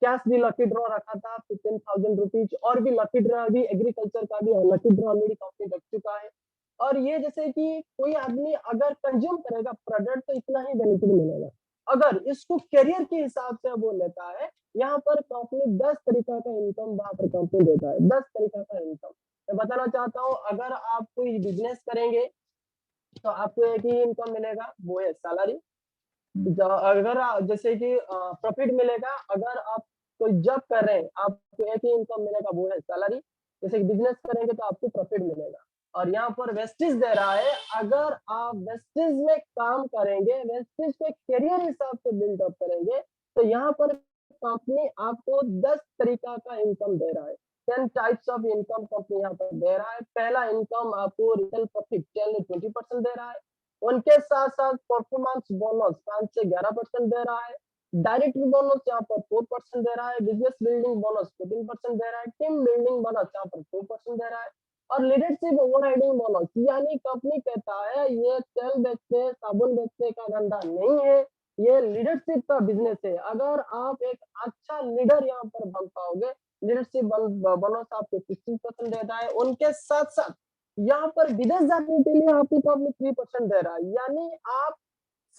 कैश भी लकी ड्रॉ रखा था 15,000 रुपीज, और भी लकी ड्रॉ भी एग्रीकल्चर का भी लकी ड्रॉ ऑलरेडी कंपनी रख चुका है। और ये जैसे कि कोई आदमी अगर कंज्यूम करेगा प्रोडक्ट तो इतना ही बेनिफिट मिलेगा। अगर इसको करियर के हिसाब से वो लेता है, यहाँ पर कंपनी 10 तरीका का इनकम वहाँ पर कंपनी देता है, 10 तरीका का इनकम। मैं बताना चाहता हूँ अगर आप कोई बिज़नेस करेंगे, तो आपको एक ही इनकम मिलेगा, वो है सैलरी। अगर जैसे कि प्रॉफिट मिलेगा, अगर आप कोई जॉब कर रहे हैं, आपको एक ही इनकम मिलेगा, वो है सैलरी। जैसे कि बिज़नेस करेंगे तो आपको प्रॉफिट मिलेगा। और यहाँ पर वेस्टेज दे रहा है, अगर आप वेस्टेज में काम करेंगे, वेस्टेज को एक करियर हिसाब से बिल्ड अप करेंगे, तो यहाँ पर कंपनी आपको 10 तरीका का इनकम दे रहा है। 10 टाइप्स ऑफ इनकम कंपनी यहाँ पर दे रहा है। पहला इनकम आपको रियल प्रॉफिट 10-20% दे रहा है। उनके साथ-साथ परफॉर्मेंस बोनस 5 से 11% दे रहा है। डायरेक्ट बोनस यहाँ पर 4% दे रहा है। बिज़नेस बिल्डिंग बोनस 14% दे रहा है। टीम बिल्डिंग बोनस यहाँ पर 2% दे रहा है। और लीडरशिप ओवरराइडिंग बोनस, यानी कंपनी कहता है ये तेल बेचने, साबुन बेचने का धंधा नहीं है, ये लीडरशिप का बिज़नेस है। अगर आप एक अच्छा लीडर यहाँ पर बन पाओगे, लीडरशिप बोनस आपको 16% देता है। उनके साथ-साथ यहाँ पर विदेश जाने के लिए आपको कंपनी 3% दे रहा है, यानी आप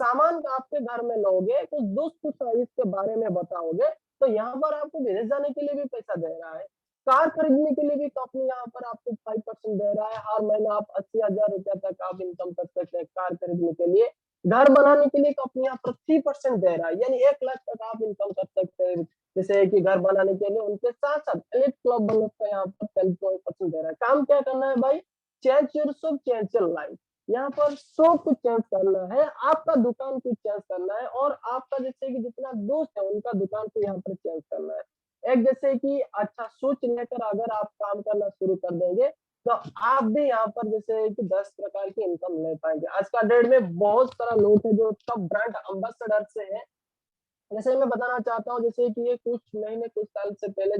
सामान आपके घर में लोगे, कुछ दोस्त को इसके बारे में बताओगे, तो यहाँ पर आपको विदेश जाने के लिए भी पैसा दे रहा है। कार खरीदने के लिए भी कंपनी यहाँ पर आपको 5% दे रहा है। हर महीना आप 80,000 रुपया तक आप इनकम कर सकते हैं कार खरीदने के लिए। घर बनाने के लिए कंपनी यहाँ पर 3% दे रहा है, यानी 1 लाख तक आप इनकम कर सकते हैं। जैसे कि घर बनाने के लिए उनके साथ-साथ एलीट क्लब बोनस का यहाँ पर 10% दे रहा है। काम क्या करना है भाई? Change yourself, change your life. यहाँ पर शॉप को चेंज करना है, आपका दुकान को चेंज करना है, और आपका जैसे कि जितना दोस्त है उनका दुकान को यहाँ पर चेंज करना है। एक जैसे कि अच्छा सोच लेकर अगर आप काम करना शुरू कर देंगे, तो आप भी यहाँ पर जैसे कि 10 प्रकार की इनकम ले पाएँगे। आज का डेट में बहुत सारा लोग है जो टॉप ब्रांड एम्बेसडर से हैं। जैसे मैं बताना चाहता हूँ, जैसे कि ये कुछ महीने, कुछ साल से पहले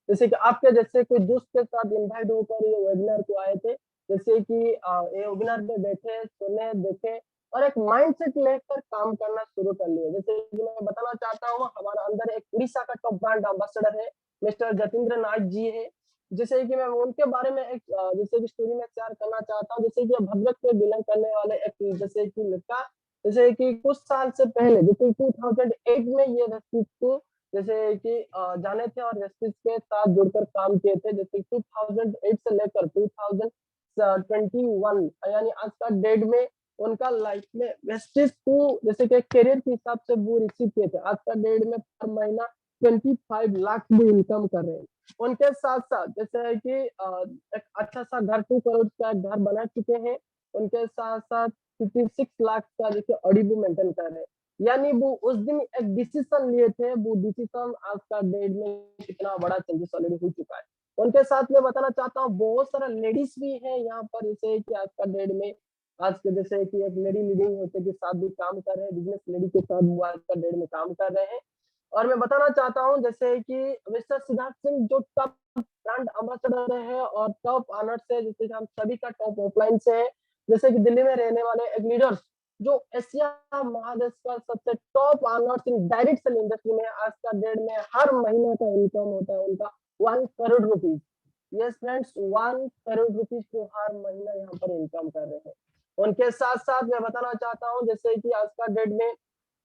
जैसे कि आपके जैसे कोई दोस्त के साथ इनवाइट होकर ये वेबिनार को आए थे। जैसे कि ये वेबिनार में बैठे, सुने, देखे और एक माइंडसेट लेकर काम करना शुरू कर लिए। जैसे कि मैं बताना चाहता हूँ, हमारा अंदर एक उड़ीसा का टॉप ब्रांड एम्बेसडर है, मिस्टर जतिंद्र नाथ जी है। जैसे कि मैं उनके बारे में एक जैसे कि स्टोरी में शेयर करना चाहता हूँ। जैसे कि ये भद्रक से बिलोंग करने वाले एक जैसे कि लड़का, जैसे कि कुछ साल से पहले जैसे 2008 में ये वेस्टिज को जैसे कि जाने थे और वेस्टिज के साथ जुड़कर काम किए थे। जैसे 2008 से लेकर 2021, यानी आज का डेट में उनका लाइफ में वेस्टिज को जैसे कि करियर के हिसाब से वो रिसीव किए थे। आज का डेट में पर महीना 25 लाख भी इनकम कर रहे हैं। उनके साथ-साथ जैसे है कि एक अच्छा-सा घर 2 करोड़ का घर बना चुके हैं। उनके साथ-साथ 56 लाख का देखिए ऑडी वो मेंटेन कर रहे हैं। यानी वो उस दिन एक डिसीजन लिए थे, वो डिसीजन आज का डेट में कितना बड़ा चेंजेस ऑलरेडी हो चुका है। उनके साथ मैं बताना चाहता हूँ बहुत सारा लेडीज भी है यहाँ पर, जैसे कि आज का डेट में आज के जैसे कि एक लेडी लीडिंग होते के साथ भी काम कर रहे हैं, बिज़नेस लेडी के साथ वो आज का डेट में काम कर रहे हैं। और मैं बताना चाहता हूँ जैसे कि मिस्टर सिद्धार्थ सिंह जो टॉप ब्रांड एम्बेसडर है और टॉप ऑनर से, जैसे कि हम सभी का टॉप ऑफलाइन से है। जैसे कि दिल्ली में रहने वाले एक लीडर्स जो एशिया महादेश का सबसे top earners in direct sale industry में आज का डेट में हर महीने का इनकम होता है उनका 1 crore rupees. Yes friends, 1 crore rupees को हर महीना यहाँ पर इनकम कर रहे हैं। उनके साथ साथ मैं बताना चाहता हूँ जैसे कि आज का डेट में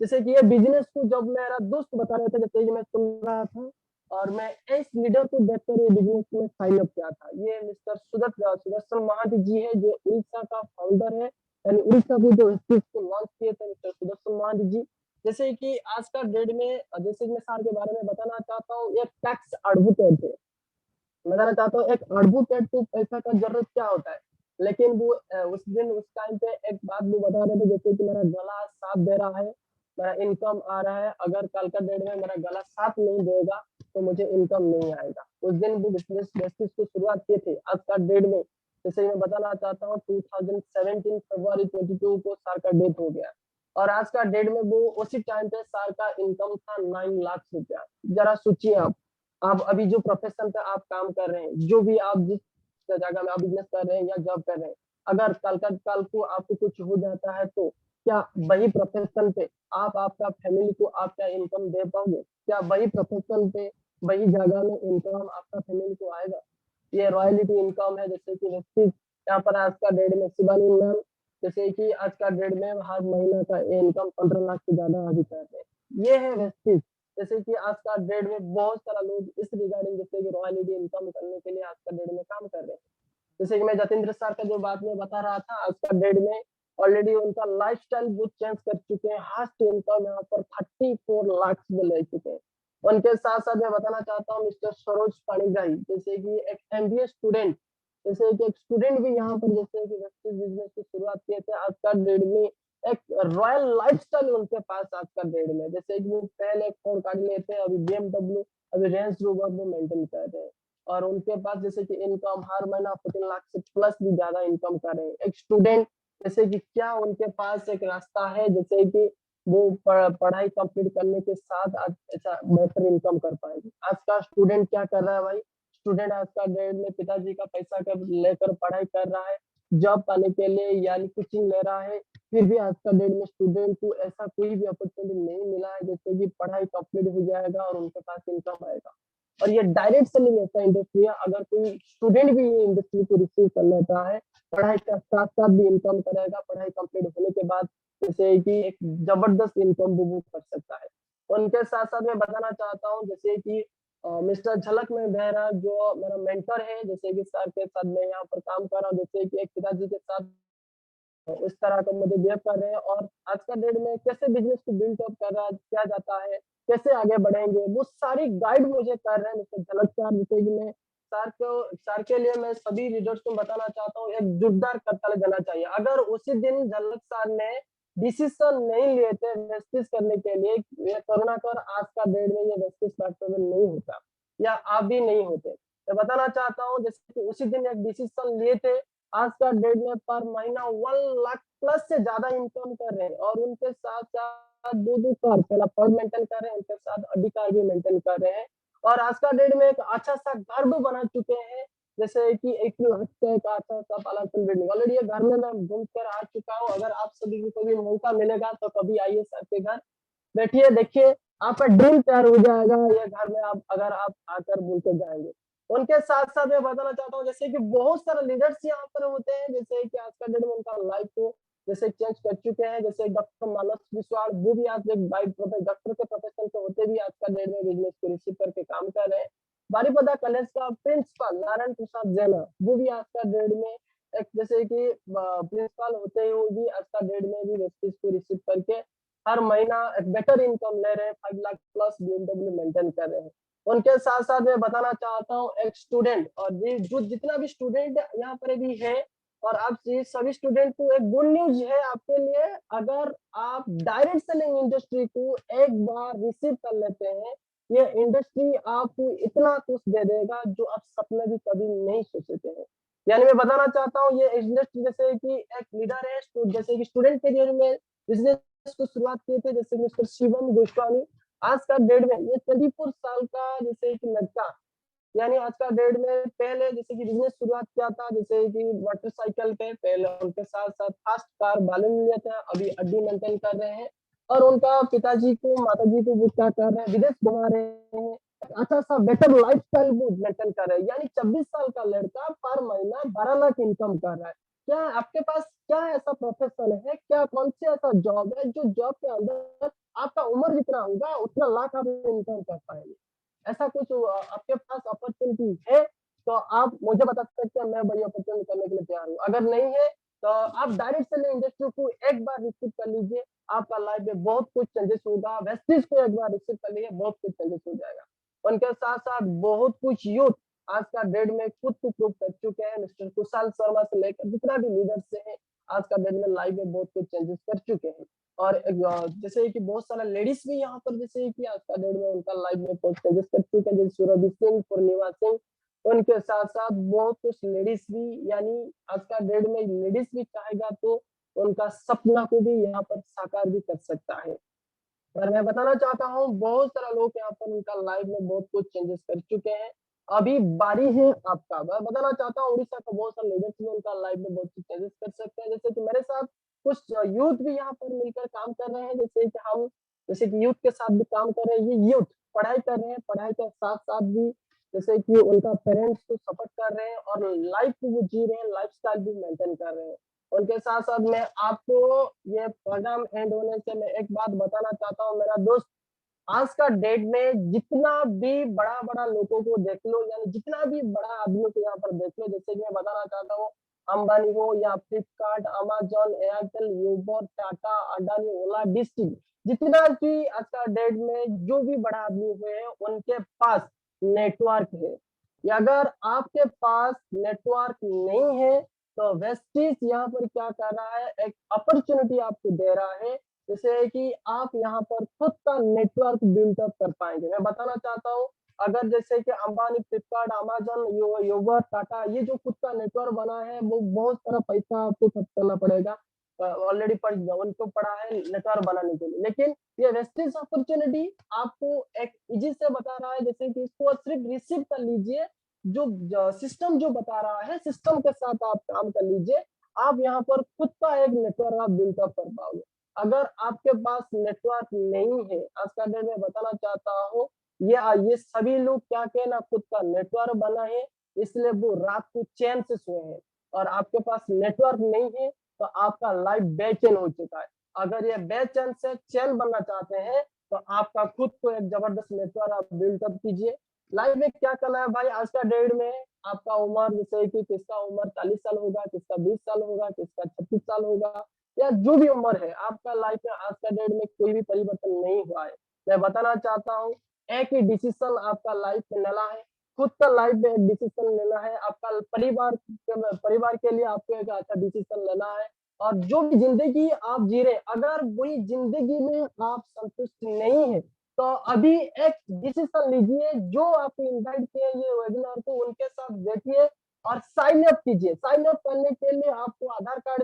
जैसे कि ये बिजनेस को जब मेरा दोस्त बता रहे थे जैसे कि मैं सुन रहा था और मैं इस लीडर को देखकर ये बिजनेस में साइन अप किया था। ये मिस्टर सुदर्शन महादी जी है जो उड़ीसा का फाउंडर है, यानी उड़ीसा को जो को लॉन्च किए थे मिस्टर सुदर्शन महादी जी। जैसे कि आज का डेट में जैसे कि मैं सर के बारे में बताना चाहता हूँ, एक टैक्स एडवोकेट है। बताना चाहता हूँ एक एडवोकेट को पैसा का जरूरत क्या होता है, लेकिन वो उस दिन उस टाइम पे एक बात वो बता रहे थे जैसे कि मेरा गला साथ दे रहा है, मेरा इनकम आ रहा है, अगर कल का डेट में मेरा गला साथ नहीं देगा तो मुझे इनकम नहीं आएगा। उस दिन वो बिजनेस को शुरुआत किए थे। आज का डेट में जैसे मैं बताना चाहता हूँ 2017 फरवरी 22 को सर का डेथ हो गया और आज का डेट में वो उसी टाइम पे सर का इनकम था 9 लाख रुपया। जरा सोचिए आप अभी जो प्रोफेशन पे आप काम कर रहे हैं, जो भी आप जिस जगह में आप बिजनेस कर रहे हैं या जॉब कर रहे हैं, अगर कल को आपको कुछ हो जाता है तो क्या वही प्रोफेशन पे आप आपका फैमिली को आप क्या इनकम दे पाओगे? क्या वही प्रोफेशन पे वही जगह में इनकम आपका फैमिली को आएगा? ये रॉयल्टी इनकम है जैसे कि व्यक्ति यहाँ पर आज का डेट में शिवानी मैम जैसे कि आज का डेट में हर महीना का इनकम 15 लाख से ज्यादा अभी कर रहे हैं। ये है व्यक्ति जैसे कि आज का डेट में बहुत सारा लोग इस रिगार्डिंग जैसे कि रॉयल्टी इनकम करने के लिए आज का डेट में काम कर रहे हैं। जैसे कि मैं जतेंद्र सर का जो बात में बता रहा था, आज का डेट में ऑलरेडी उनका लाइफस्टाइल वो चेंज कर चुके हैं। हास्ट इनकम यहाँ पर 34 लाख में ले चुके हैं। उनके साथ साथ मैं बताना चाहता हूँ मिस्टर सरोज पाणीग्राही जैसे कि एक एमबीए स्टूडेंट, जैसे कि एक स्टूडेंट भी यहाँ पर जैसे कि बिजनेस की शुरुआत किए थे। आज का डेट में एक रॉयल लाइफस्टाइल उनके पास आज का डेट में, जैसे कि वो पहले फोन गाड़ी लेते हैं, अभी BMW, अभी रेंज रोवर वो मेंटेन कर रहे हैं और उनके पास जैसे कि इनकम हर महीना 14 लाख से प्लस भी ज्यादा इनकम कर रहे हैं। एक स्टूडेंट जैसे कि क्या उनके पास एक रास्ता है जैसे कि वो पढ़ाई कंप्लीट करने के साथ आज ऐसा बेहतर इनकम कर पाएंगे। आज का स्टूडेंट क्या कर रहा है भाई, स्टूडेंट आज का डेट में पिताजी का पैसा लेकर पढ़ाई कर रहा है, जॉब पाने के लिए यानी कोचिंग ले रहा है, फिर भी आज का डेट में स्टूडेंट को ऐसा कोई भी अपॉर्चुनिटी नहीं मिला है जैसे कि पढ़ाई कंप्लीट हो जाएगा और उनके पास इनकम आएगा। और ये डायरेक्ट सेलिंग ऐसा इंडस्ट्री है, अगर कोई स्टूडेंट भी ये इंडस्ट्री को रिसीव कर लेता है, पढ़ाई का साथ साथ भी इनकम करेगा, पढ़ाई कंप्लीट होने के बाद जैसे कि एक जबरदस्त इनकम वो कर सकता है। उनके साथ साथ मैं बताना चाहता हूँ जैसे कि मिस्टर झलक में बहरा जो मेरा मेंटर है, जैसे कि सर के साथ मैं यहाँ पर काम कर रहा हूँ, जैसे कि एक पिताजी के साथ इस तरह का मुझे बिहेव कर रहे हैं और आज का डेट में कैसे बिजनेस को बिल्ड अप किया जाता है, कैसे आगे बढ़ेंगे, वो सारी गाइड मुझे कर रहे हैं मिस्टर झलक सर। जैसे कि मैं सर के लिए मैं सभी लीडर्स को बताना चाहता हूँ एक जोरदार करताल देना चाहिए। अगर उसी दिन झलक सर ने डिसीजन नहीं लिए थे वेस्टिस करने के लिए, ये करुणाकर आज का डेट में ये वेस्टिस पॉसिबल नहीं होता या आप भी नहीं होते। मैं बताना चाहता हूँ जैसे कि उसी दिन एक डिसीजन लिए थे, आज का डेट में पर महीना 1 लाख प्लस से ज्यादा इनकम कर रहे हैं और उनके साथ साथ दो कार पहला फॉर्ड मेंटेन कर रहे हैं, उनके साथ अधिकार भी मेंटेन कर रहे हैं और आज का डेट में एक अच्छा सा घर भी बना चुके हैं, जैसे कि 1 लाख का एक अच्छा सा पालासन बिल्डिंग ऑलरेडी घर में मैं घूम कर आ चुका हूँ। अगर आप सभी को कभी मौका मिलेगा तो कभी आइए सर के घर, बैठिए, देखिए, आपका ड्रीम तैयार हो जाएगा ये घर में आप अगर आप आकर बोल के जाएंगे। उनके साथ साथ मैं बताना चाहता हूँ जैसे कि बहुत सारे लीडर्स यहाँ पर होते हैं जैसे कि आज का डेट में उनका लाइफ को जैसे चेंज कर चुके हैं, जैसे डॉक्टर मानस विश्वास, वो भी आज एक डॉक्टर के प्रोफेशन पे होते भी आज का डेट में बिजनेस को रिसीव करके काम कर रहे हैं। बारीपदा कॉलेज का प्रिंसिपल नारायण प्रसाद जैना, वो भी आज का डेट में एक जैसे कि प्रिंसिपल होते हैं, वो भी आज का डेट में भी व्यक्ति को रिसीव करके हर महीना एक बेटर इनकम ले रहे हैं, 5 लाख प्लस BMW मेंटेन कर रहे हैं। उनके साथ साथ मैं बताना चाहता हूँ एक स्टूडेंट और जो जितना भी स्टूडेंट यहाँ पर भी है और आप सभी स्टूडेंट को एक गुड न्यूज है आपके लिए, अगर आप डायरेक्ट सेलिंग इंडस्ट्री को एक बार रिसीव कर लेते हैं, ये इंडस्ट्री आपको इतना कुछ दे देगा जो आप सपने भी कभी नहीं सोचते हैं। यानी मैं बताना चाहता हूँ ये इंडस्ट्री जैसे कि एक लीडर है, जैसे कि स्टूडेंट करियर में बिजनेस को शुरुआत किए थे जैसे मिस्टर शिवम गोस्वामी, आज का डेट में ये 24 साल का जैसे एक लड़का यानी आज का डेट में पहले जैसे कि बिजनेस शुरुआत किया था, जैसे कि मोटरसाइकिल पे, पहले उनके साथ साथ फास्ट कार वाले लिए थे, अभी अड्डी मेंटेन कर रहे हैं। और उनका पिताजी को माताजी को वो क्या कर रहे हैं, विदेश घुमा रहे हैं, अच्छा सा बेटर लाइफस्टाइल वो मेंटेन कर रहे हैं। यानी 26 साल का लड़का पर महीना 12 लाख इनकम कर रहा है। क्या आपके पास क्या ऐसा प्रोफेशन है, क्या कौन सा ऐसा जॉब है जो जॉब के अंदर आपका उम्र जितना होगा उतना लाख आप इनकम कर पाएंगे? ऐसा कुछ आपके पास अपॉर्चुनिटी है तो आप मुझे बता सकते हैं, मैं वही अपॉर्चुनिटी करने के लिए तैयार हूँ। अगर नहीं है तो आप डायरेक्ट सेलिंग इंडस्ट्री को एक बार रिसीव कर लीजिए, आपका लाइफ में बहुत कुछ चेंजेस होगा। वेस्टिज को एक बार रिसीव कर लीजिए, बहुत कुछ चेंजेस हो जाएगा। उनके साथ साथ बहुत कुछ यूथ आज का डेट में खुद को प्रूव कर चुके हैं। मिस्टर कुशाल शर्मा से लेकर जितना भी लीडर्स हैं आज का डेट में लाइफ में बहुत कुछ चेंजेस कर चुके हैं। और जैसे कि बहुत सारा लेडीज भी यहाँ पर जैसे कि आज का डेट में उनका लाइफ में बहुत चेंजेस कर चुके हैं, जैसे सुरभि सिंह, पूर्णिमा सिंह। उनके साथ साथ बहुत कुछ लेडीज भी, यानी आज का डेट में लेडीज भी चाहेगा तो उनका सपना को भी यहाँ पर साकार भी कर सकता है। और मैं बताना चाहता हूँ बहुत सारा लोग यहाँ पर उनका लाइफ में बहुत कुछ चेंजेस कर चुके हैं। अभी बारी है आपका। मैं बताना चाहता हूँ उड़ीसा का बहुत सारे लीडर्स भी उनका लाइफ में बहुत कुछ चेंजेस कर सकते हैं। जैसे कि मेरे साथ कुछ यूथ भी यहाँ पर मिलकर काम कर रहे हैं, जैसे कि यूथ के साथ भी काम कर रहे हैं। ये यूथ पढ़ाई कर रहे हैं, पढ़ाई के साथ साथ भी जैसे कि उनका पेरेंट्स को सपोर्ट कर रहे हैं और लाइफ को वो जी रहे हैं, लाइफ स्टाइल भी मेंटेन कर रहे हैं। उनके साथ साथ मैं आपको ये प्रोग्राम एंड होने से मैं एक बात बताना चाहता हूँ मेरा दोस्त, आज का डेट में जितना भी बड़ा बड़ा लोगों को देख लो, यानी जितना भी बड़ा आदमी को यहाँ पर देख लो, जैसे कि मैं बताना चाहता हूँ अंबानी हो या Flipkart, Amazon, Airtel, Uber, Tata, Adani, Ola, dish TV, जितना भी आज का डेट में जो भी बड़ा आदमी हुए हैं उनके पास नेटवर्क है। या अगर आपके पास नेटवर्क नहीं है तो वेस्टिज यहाँ पर क्या कर रहा है, एक अपॉर्चुनिटी आपको दे रहा है, जैसे कि आप यहाँ पर खुद का नेटवर्क बिल्डअप कर पाएंगे। मैं बताना चाहता हूँ अगर जैसे कि अंबानी, फ्लिपकार्ट, अमेजन, यूबर, टाटा, ये जो खुद का नेटवर्क बना है वो बहुत सारा पैसा आपको खर्च करना पड़ेगा, ऑलरेडी उनको पड़ा है नेटवर्क बनाने के लिए। लेकिन ये वेस्टेज अपॉर्चुनिटी आपको एक इजी से बता रहा है, जैसे कि इसको सिर्फ रिसीव कर लीजिए, जो सिस्टम जो बता रहा है सिस्टम के साथ आप काम कर लीजिए, आप यहाँ पर खुद का एक नेटवर्क आप बिल्डअप कर पाओगे। अगर आपके पास नेटवर्क नहीं है, आज का डेट में बताना चाहता हूँ, ये सभी लोग क्या के ना खुद का नेटवर्क बना है, इसलिए वो रात को चैन से सोए हैं। और आपके पास नेटवर्क नहीं है तो आपका लाइफ बेचैन हो चुका है। अगर ये बेचैन से चैन बनना चाहते हैं तो आपका खुद को एक जबरदस्त नेटवर्क आप बिल्डअप कीजिए। लाइफ में क्या करना है भाई, आज का डेट में आपका उम्र, जैसे कि किसका उम्र 40 साल होगा, किसका 20 साल होगा, किसका 36 साल होगा, या जो भी उम्र है, आपका लाइफ में आज का डेट में कोई भी परिवर्तन नहीं हुआ है। मैं बताना चाहता हूँ एक ही डिसीजन आपका लाइफ में लेना है, खुद का लाइफ में एक डिसीजन लेना है, आपका परिवार के लिए आपको एक अच्छा डिसीजन लेना है। और जो भी जिंदगी आप जी रहे, अगर वही जिंदगी में आप संतुष्ट नहीं है तो अभी एक डिसीजन लीजिए, जो आपको इनवाइट किए ये वेबिनार को उनके साथ बैठिए और साइन अप कीजिए। साइन अप करने के लिए आपको आधार कार्ड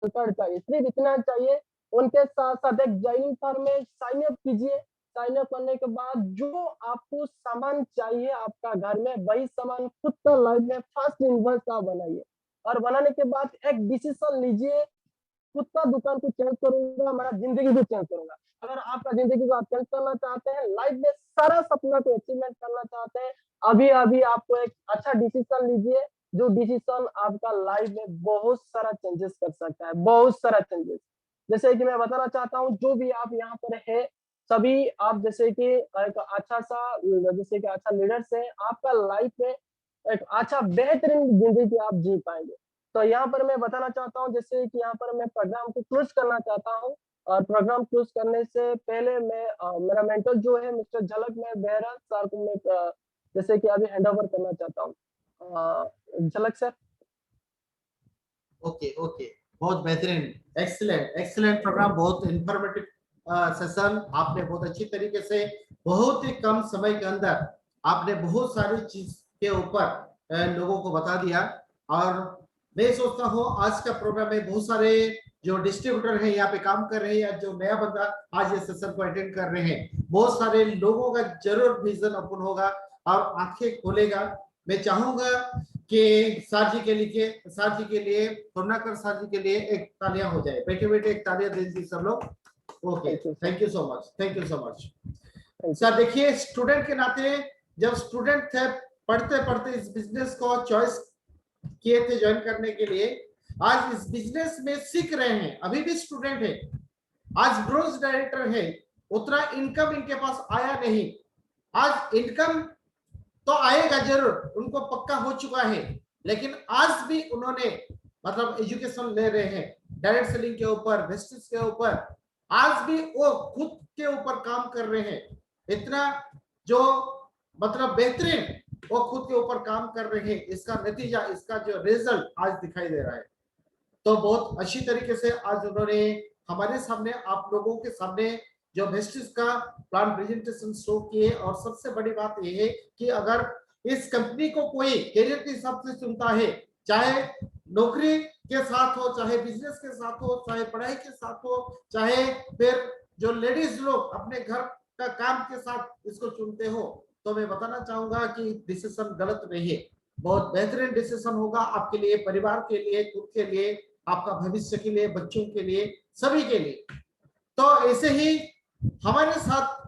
चाहिए, सिर्फ इतना चाहिए। उनके साथ साथ एक ज्वाइनिंग फॉर्म में साइन अप कीजिए। साइन अप करने के बाद जो आपको सामान चाहिए आपका घर में, वही सामान खुद का लाइफ में फर्स्ट इन्वेस्ट आप बनाइए। और बनाने के बाद एक डिसीजन लीजिए, खुद का दुकान को चेंज करूंगा, हमारा जिंदगी को चेंज करूंगा। अगर आपका जिंदगी को आप चेंज करना चाहते हैं, लाइफ में सारा सपना को अचीवमेंट करना चाहते हैं, अभी अभी आपको एक अच्छा डिसीजन लीजिए, जो डिसीजन आपका लाइफ में बहुत सारा चेंजेस कर सकता है, बहुत सारा चेंजेस। जैसे कि मैं बताना चाहता हूँ जो भी आप यहाँ पर है, सभी आप जैसे कि एक अच्छा सा जैसे कि अच्छा लीडर्स है, आपका लाइफ में एक अच्छा बेहतरीन जिंदगी आप जी पाएंगे। तो यहाँ पर मैं बताना चाहता हूँ, जैसे कि यहाँ पर मैं प्रोग्राम को क्लोज करना चाहता हूँ। और प्रोग्राम क्लोज करने से पहले मैं मेरा मेंटर जो है मिस्टर झलक में बेहरा सर को मैं जैसे कि अभी हैंड ओवर करना चाहता हूँ। झलक सर। ओके ओके, बहुत बेहतरीन, एक्सीलेंट एक्सीलेंट प्रोग्राम, बहुत इंफॉर्मेटिव सेशन। आपने बहुत अच्छी तरीके से बहुत ही कम समय के अंदर आपने बहुत सारी चीज के ऊपर लोगों को बता दिया। और मैं सोचता हूँ आज का प्रोग्राम में बहुत सारे जो डिस्ट्रीब्यूटर हैं यहाँ पे काम कर रहे हैं या जो नया बंदा आज ये सेशन को अटेंड कर रहे हैं, बहुत सारे लोगों का जरूर विजन ओपन होगा और आंखें खोलेगा। मैं चाहूंगा कि सर जी के लिए करुणाकर सर जी के लिए एक तालियां हो जाए। बेटे बेटे एक तालियां दे दीजिए सब लोग। Okay, thank you so much, thank you so much sir. देखिए, स्टूडेंट के नाते जब स्टूडेंट थे, पढ़ते पढ़ते इस बिजनेस को चॉइस किए थे ज्वाइन करने के लिए, आज इस बिजनेस में सीख रहे हैं, अभी भी स्टूडेंट है, आज ब्रोंज डायरेक्टर है। उतना इनकम इनके पास आया नहीं, आज इनकम तो आएगा जरूर, उनको पक्का हो चुका है, लेकिन आज भी उन्होंने मतलब एजुकेशन ले रहे हैं डायरेक्ट सेलिंग के ऊपर, वेस्टेज के ऊपर। आज भी वो खुद के ऊपर काम कर रहे हैं, इतना जो मतलब बेहतरीन वो खुद के ऊपर काम कर रहे हैं। इसका नतीजा, इसका जो रिजल्ट आज दिखाई दे रहा है। तो बहुत अच्छी तरीके से आज उन्होंने हमारे सामने, आप लोगों के सामने जो वेस्टेज का प्लान प्रेजेंटेशन शो किए। और सबसे बड़ी बात यह है कि अगर इस कंपनी को कोई कैरियर के हिसाब से चुनता है, चाहे नौकरी के साथ हो, चाहे बिजनेस के साथ हो, चाहे पढ़ाई के साथ हो, चाहे फिर जो लेडीज लोग अपने घर का काम के साथ इसको चुनते हो, तो मैं बताना चाहूंगा कि डिसीजन गलत नहीं है, बहुत बेहतरीन डिसीजन होगा आपके लिए, परिवार के लिए, खुद के लिए, आपका भविष्य के लिए, बच्चों के लिए, सभी के लिए। तो ऐसे ही हमारे साथ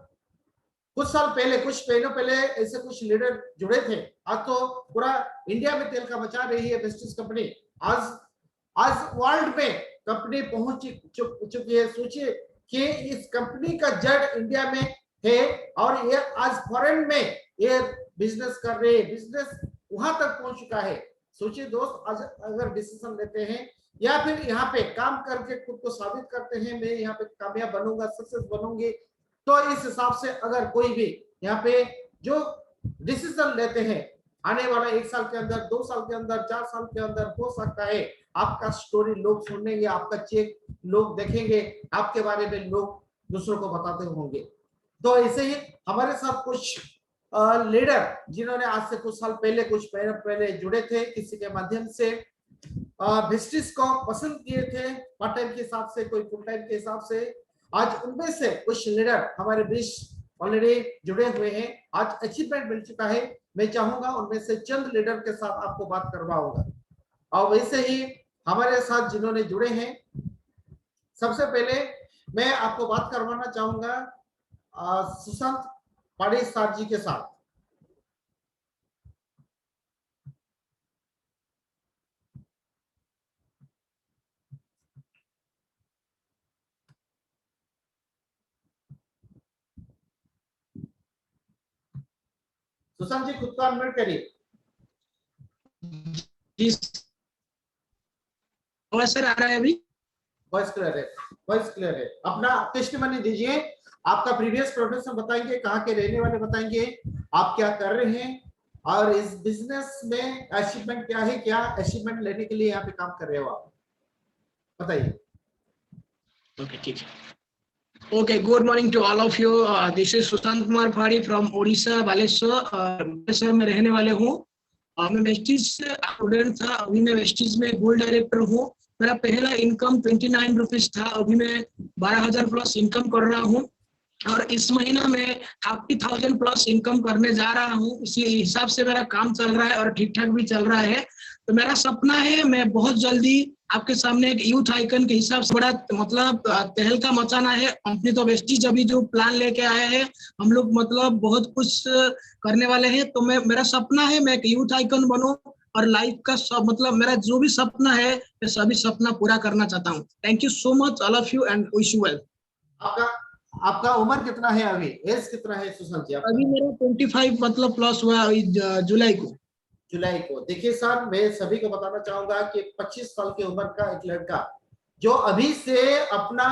कुछ साल पहले, कुछ महीनों पहले ऐसे कुछ लीडर जुड़े थे। आज तो पूरा इंडिया में तेल का मचा रही है वेस्टेज कंपनी। आज वर्ल्ड में कंपनी पहुंच चुकी है। सोचिए कि इस कंपनी का जड़ इंडिया में है और ये आज फॉरेन में ये बिजनेस कर रहे हैं, बिजनेस वहां तक पहुंच चुका है। सोचिए दोस्त, आज अगर डिसीजन लेते हैं या फिर यहाँ पे काम करके खुद को साबित करते हैं, मैं यहाँ पे कामयाब बनूंगा, सक्सेस बनूंगी, तो इस हिसाब से अगर कोई भी यहाँ पे जो डिसीजन लेते हैं, आने वाला 1 साल के अंदर, 2 साल के अंदर, 4 साल के अंदर हो सकता है आपका स्टोरी लोग सुनेंगे, आपका चेक लोग देखेंगे, आपके बारे में लोग दूसरों को बताते होंगे। तो ऐसे ही हमारे साथ कुछ लीडर जिन्होंने आज से कुछ साल पहले, कुछ महीने पहले जुड़े थे, किसी के माध्यम से वेस्टेज को पसंद किए थे, पार्ट टाइम के हिसाब से, कोई फुल टाइम के हिसाब से। आज उनमें से कुछ लीडर हमारे बीच ऑलरेडी जुड़े हुए हैं, आज अचीवमेंट मिल चुका है। मैं चाहूंगा उनमें से चंद लीडर के साथ आपको बात करवाऊंगा। और वैसे ही हमारे साथ जिन्होंने जुड़े हैं, सबसे पहले मैं आपको बात करवाना चाहूंगा सुशांत पाड़ी सर जी के साथ। सुशांत जी खुद को अनम्यूट करिए। जी सर, आ रहा है अभी? वॉइस क्लियर है, वॉइस क्लियर है। अपना टेस्टिमनी दीजिए, आपका प्रीवियस प्रोफेशन बताएंगे, कहाँ के रहने वाले बताएंगे, आप क्या कर रहे हैं और इस बिजनेस में अचीवमेंट क्या है, क्या अचीवमेंट लेने के लिए यहाँ पे काम कर रहे हो आप, बताइए। ओके, ठीक है। Okay, good morning to all of you. This is Sushant Kumar फाड़ी from ओडिशा, बालेश्वर। बालेश्वर में रहने वाले हूँ। मैं वेस्टीज स्टूडेंट था, अभी मैं वेस्टीज में गोल्ड डायरेक्टर हूँ। मेरा पहला इनकम 29 रुपीज था, अभी मैं 12,000 प्लस इनकम कर रहा हूँ और इस महीना में 30,000 प्लस इनकम करने जा रहा हूँ। इसी हिसाब से मेरा काम चल रहा है और ठीक ठाक भी चल रहा है। तो मेरा सपना है मैं बहुत जल्दी आपके सामने एक यूथ आइकन के हिसाब से बड़ा मतलब तहलका मचाना है। कंपनी तो वेस्टीज अभी जो प्लान लेके आया है, हम लोग मतलब बहुत कुछ करने वाले हैं। तो मेरा सपना है मैं एक यूथ आइकन बनूं और लाइफ का सब मतलब मेरा जो भी सपना है, मैं सभी सपना पूरा करना चाहता हूँ। Thank you so much all of you and wish you well. आपका उम्र कितना है अभी, एज कितना है सुशांत जी आपका? अभी मेरा 25 मतलब प्लस हुआ जुलाई को। देखिए सर, मैं सभी को बताना चाहूंगा कि 25 साल की उम्र का एक लड़का जो अभी से अपना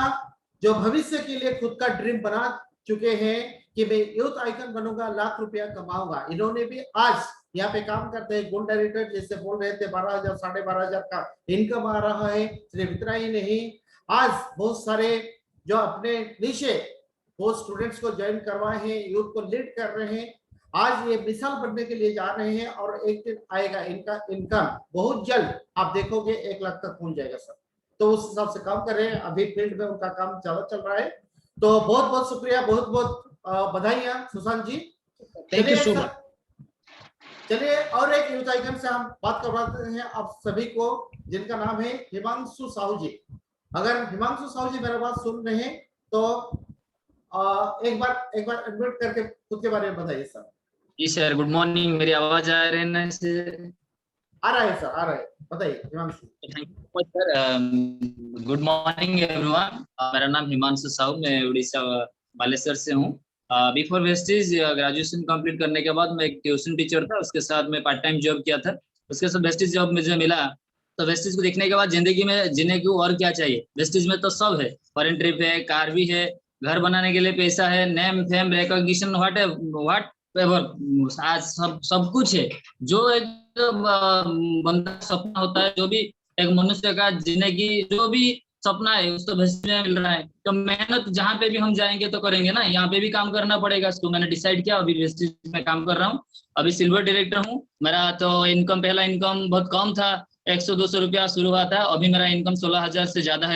जो भविष्य के लिए खुद का ड्रीम बना चुके हैं कि मैं यूथ आइकन बनूंगा, लाख रुपया कमाऊंगा। इन्होंने भी आज यहाँ पे काम करते हैं गोल्ड डायरेक्टर, जैसे बोल रहे थे 12,000 12,500 का इनकम आ रहा है। सिर्फ इतना ही नहीं, आज बहुत सारे जो अपने नीचे वो स्टूडेंट्स को ज्वाइन करवाए हैं, यूथ को लीड कर रहे हैं। आज ये मिसाल बनने के लिए जा रहे हैं और एक दिन आएगा इनका इनकम बहुत जल्द आप देखोगे 1 लाख तक पहुंच जाएगा सर। तो उस हिसाब से काम कर रहे हैं, अभी फील्ड में उनका काम चल रहा है। तो बहुत बहुत शुक्रिया, बहुत बहुत बधाइयां Sushant ji. Thank you so much. चलिए और एक न्यूज आइकन से हम बात करवाते हैं आप सभी को, जिनका नाम है हिमांशु साहू जी। अगर हिमांशु साहू जी मेरा बात सुन रहे हैं तो एक बार अनम्यूट करके खुद के बारे में बताइए सर। जी सर, गुड मॉर्निंग। मेरी आवाज आ रही है ना से? आ रहा है सर, आ रहा है, बताइए Himanshu. Thank you sir. Good morning everyone. मेरा नाम हिमांशु साहू, मैं उड़ीसा बालेश्वर से हूँ। बिफोर वेस्टिज ग्रेजुएशन कंप्लीट करने के बाद मैं एक ट्यूशन टीचर था, उसके साथ मैं पार्ट टाइम जॉब किया था। उसके साथ वेस्टिज जॉब मुझे मिला, तो वेस्टिज को देखने के बाद जिंदगी में जीने को और क्या चाहिए। वेस्टिज में तो सब है, फॉरेन ट्रिप है, कार भी है, घर बनाने के लिए पैसा है, name fame recognition what ever, आज सब सब कुछ है। जो एक बंदा का सपना होता है, जो भी एक मनुष्य का जीने की जो भी सपना है, उसको वेस्टिज में मिल रहा है। तो मेहनत जहाँ पे भी हम जाएंगे तो करेंगे ना, यहाँ पे भी काम करना पड़ेगा। तो मैंने डिसाइड किया, अभी वेस्टिज में काम कर रहा हूँ। अभी सिल्वर डायरेक्टर हूँ। मेरा तो इनकम, पहला इनकम बहुत कम था, 100-200 रुपया शुरू हुआ था। अभी मेरा इनकम 16,000 से ज्यादा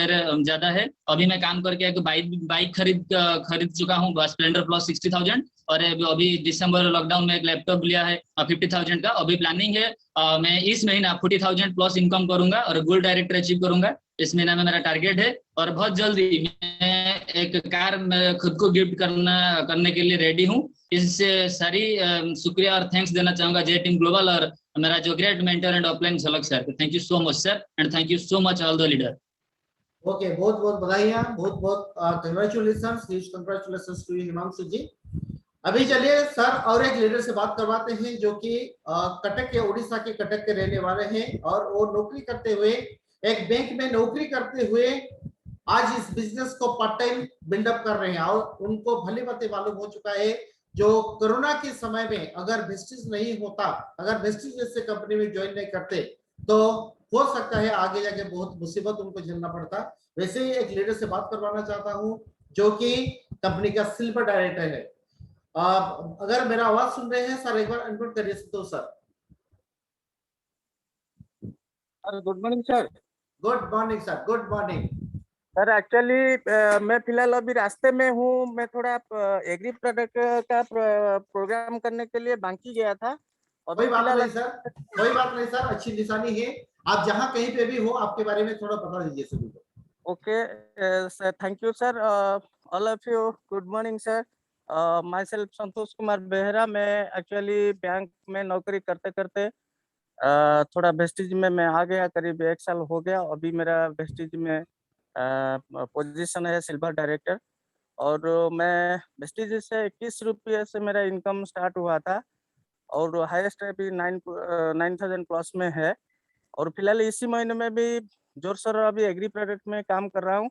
है। अभी मैं काम करके एक बाइक खरीद चुका हूँ, स्प्लेंडर प्लस 60,000। और अभी दिसंबर लॉकडाउन में एक लैपटॉप लिया है 50,000 का। अभी प्लानिंग है मैं इस महीना 40,000 प्लस इनकम करूंगा और गोल्ड डायरेक्टर अचीव करूंगा। इस महीना में मेरा टारगेट है। और बहुत जल्दी मैं एक कार मैं खुद को गिफ्ट करने के लिए रेडी हूँ। इससे सारी शुक्रिया और थैंक्स देना चाहूंगा जय टीम ग्लोबल और मेरा जो ग्रेट मेंटर एंड ऑफलाइन झलक sir. Thank you so much sir, and thank you so much all the leader. Okay, बहुत बहुत बधाइयाँ, बहुत बहुत कंग्रेचुलेशंस, कंग्रेचुलेशंस टू हिमांशु जी। अभी चलिए सर और एक लीडर से बात करवाते हैं जो कि कटक के, उड़ीसा के कटक के रहने वाले हैं और वो नौकरी करते हुए, एक बैंक में नौकरी करते हुए आज इस बिजनेस को पार्ट टाइम बिल्डअप कर रहे हैं। और उनको भली बातें मालूम हो चुका है, जो कोरोना के समय में अगर वेस्टिज नहीं होता, अगर वेस्टिज जैसे कंपनी में ज्वाइन नहीं करते तो हो सकता है आगे जाके बहुत मुसीबत उनको झेलना पड़ता। वैसे ही एक लीडर से बात करवाना चाहता हूं जो कि कंपनी का सिल्वर डायरेक्टर है। अगर मेरा आवाज सुन रहे हैं सर, एक बार अनम्यूट करिए तो sir. Good morning sir. Good morning sir, good morning. Sir actually मैं फिलहाल अभी रास्ते में हूँ। मैं थोड़ा एग्री प्रोडक्ट का प्रोग्राम करने के लिए बांकी गया था। कोई अभी बात फिलहाल नहीं सर, कोई बात नहीं सर, अच्छी निशानी है। आप जहां कहीं पे भी हो, आपके बारे में थोड़ा बता दीजिए सभी को। Okay sir, thank you sir. All of you good morning sir. Myself Santosh Kumar Behera. मैं एक्चुअली बैंक में नौकरी करते करते थोड़ा वेस्टिज में मैं आ गया, करीब 1 साल हो गया। अभी मेरा वेस्टिज में पोजीशन है सिल्वर डायरेक्टर। और मैं वेस्टिज से 21 रुपये से मेरा इनकम स्टार्ट हुआ था और हाईएस्ट अभी 9,000 प्लस में है। और फिलहाल इसी महीने में भी जोर शोर अभी एग्री प्रोडक्ट में काम कर रहा हूँ।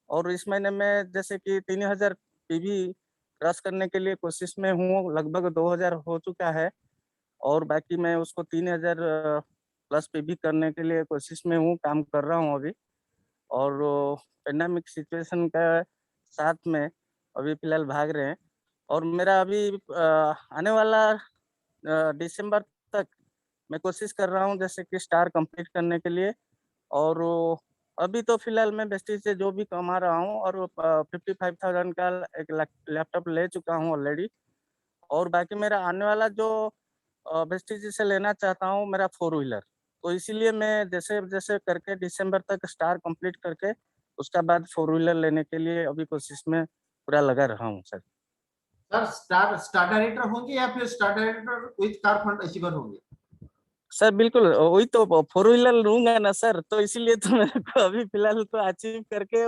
और इस महीने में जैसे कि 3,000 पीवी क्रॉस करने के लिए कोशिश में हूँ। लगभग 2,000 हो चुका है और बाकी मैं उसको 3,000 प्लस पीवी करने के लिए कोशिश में हूँ, काम कर रहा हूँ अभी। और पेंडेमिक सिचुएशन का साथ में अभी फिलहाल भाग रहे हैं। और मेरा अभी आने वाला दिसंबर तक मैं कोशिश कर रहा हूँ जैसे कि स्टार कंप्लीट करने के लिए। और अभी तो फिलहाल मैं वेस्टिज से जो भी कमा रहा हूँ और 55,000 का एक लैपटॉप ले चुका हूँ ऑलरेडी। और बाकी मेरा आने वाला जो वेस्टिज से लेना चाहता हूँ मेरा 4 व्हीलर। तो इसीलिए मैं जैसे जैसे करके दिसंबर तक स्टार कंप्लीट करके उसका बाद 4 व्हीलर लेने के लिए अभी कोशिश में पूरा लगा रहा हूँ सर। सर स्टार डायरेक्टर होंगे या फिर star director with car fund achiever होंगे? सर बिल्कुल वही तो 4 व्हीलर लूंगा ना सर, तो इसीलिए तो मेरे को अभी फिलहाल तो अचीव करके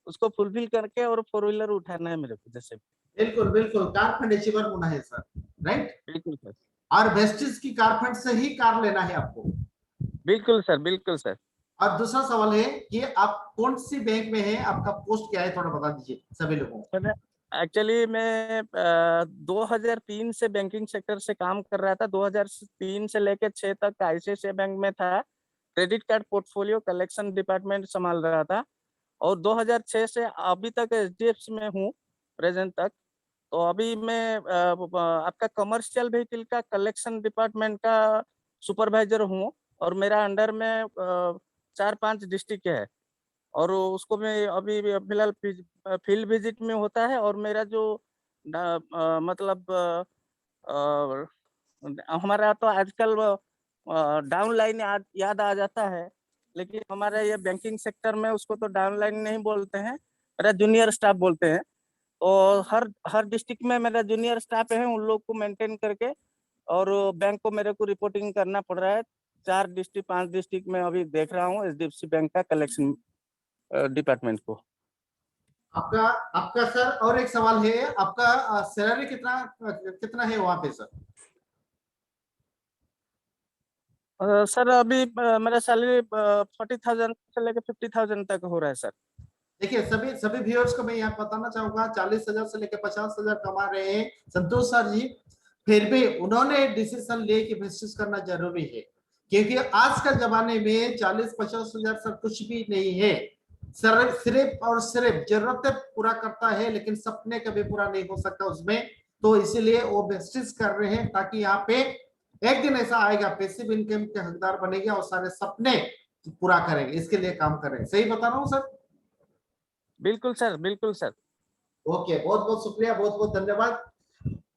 उसको फुलफिल करके और 4 व्हीलर उठाना है मेरे को जैसे। बिल्कुल बिल्कुल, कार फंड अचीवर होना है सर, राइट? बिल्कुल सर, और वेस्टिज की कार फंड से ही कार लेना है आपको। बिल्कुल सर, बिल्कुल सर। और दूसरा सवाल है कि आप कौन सी बैंक में हैं, आपका पोस्ट क्या है, थोड़ा बता दीजिए सभी लोगों को। एक्चुअली मैं 2003 से बैंकिंग सेक्टर से काम कर रहा था। 2003 से लेकर 6 तक आईसीआईसीआई बैंक में था, credit card portfolio collection department संभाल रहा था। और 2006 से अभी तक एचडीएफसी में हूँ प्रेजेंट तक। तो अभी मैं आपका कमर्शियल व्हीकल का कलेक्शन डिपार्टमेंट का सुपरवाइजर हूँ। और मेरा अंडर में 4-5 डिस्ट्रिक्ट है। और उसको मैं अभी फिलहाल फील्ड विजिट में होता है। और मेरा जो मतलब हमारा तो आजकल डाउन लाइन याद आ जाता है, लेकिन हमारे ये बैंकिंग सेक्टर में उसको तो डाउन लाइन नहीं बोलते हैं, मेरा जूनियर स्टाफ बोलते हैं। तो हर डिस्ट्रिक्ट में मेरा जूनियर स्टाफ है, उन लोग को मेंटेन करके और बैंक को मेरे को रिपोर्टिंग करना पड़ रहा है। 4 डिस्ट्रिक्ट 5 डिस्ट्रिक्ट में अभी देख रहा हूँ HDFC बैंक का कलेक्शन डिपार्टमेंट को। आपका आपका सर और एक सवाल है, आपका सैलरी कितना है वहां पे सर? सर अभी मेरा सैलरी 40,000 से लेकर 50,000 तक हो रहा है सर। देखिए सभी व्यूअर्स को मैं यहाँ बताना चाहूंगा 40,000 से लेकर 50,000 कमा रहे हैं संतोष सर जी, फिर भी उन्होंने डिसीजन ले कि बिजनेस करना जरूरी है, क्योंकि आज के जमाने में 40-50,000 सब कुछ भी नहीं है। सिर्फ और सिर्फ जरूरतें पूरा करता है, लेकिन सपने कभी पूरा नहीं हो सकता उसमें। तो इसीलिए वो बिजनेस कर रहे हैं, ताकि यहाँ पे एक दिन ऐसा आएगा पैसिव इनकम के हकदार बनेंगे और सारे सपने पूरा करेंगे, इसके लिए काम करें। सही बता रहा हूँ सर? बिल्कुल सर, बिल्कुल सर। ओके, बहुत बहुत शुक्रिया, बहुत बहुत धन्यवाद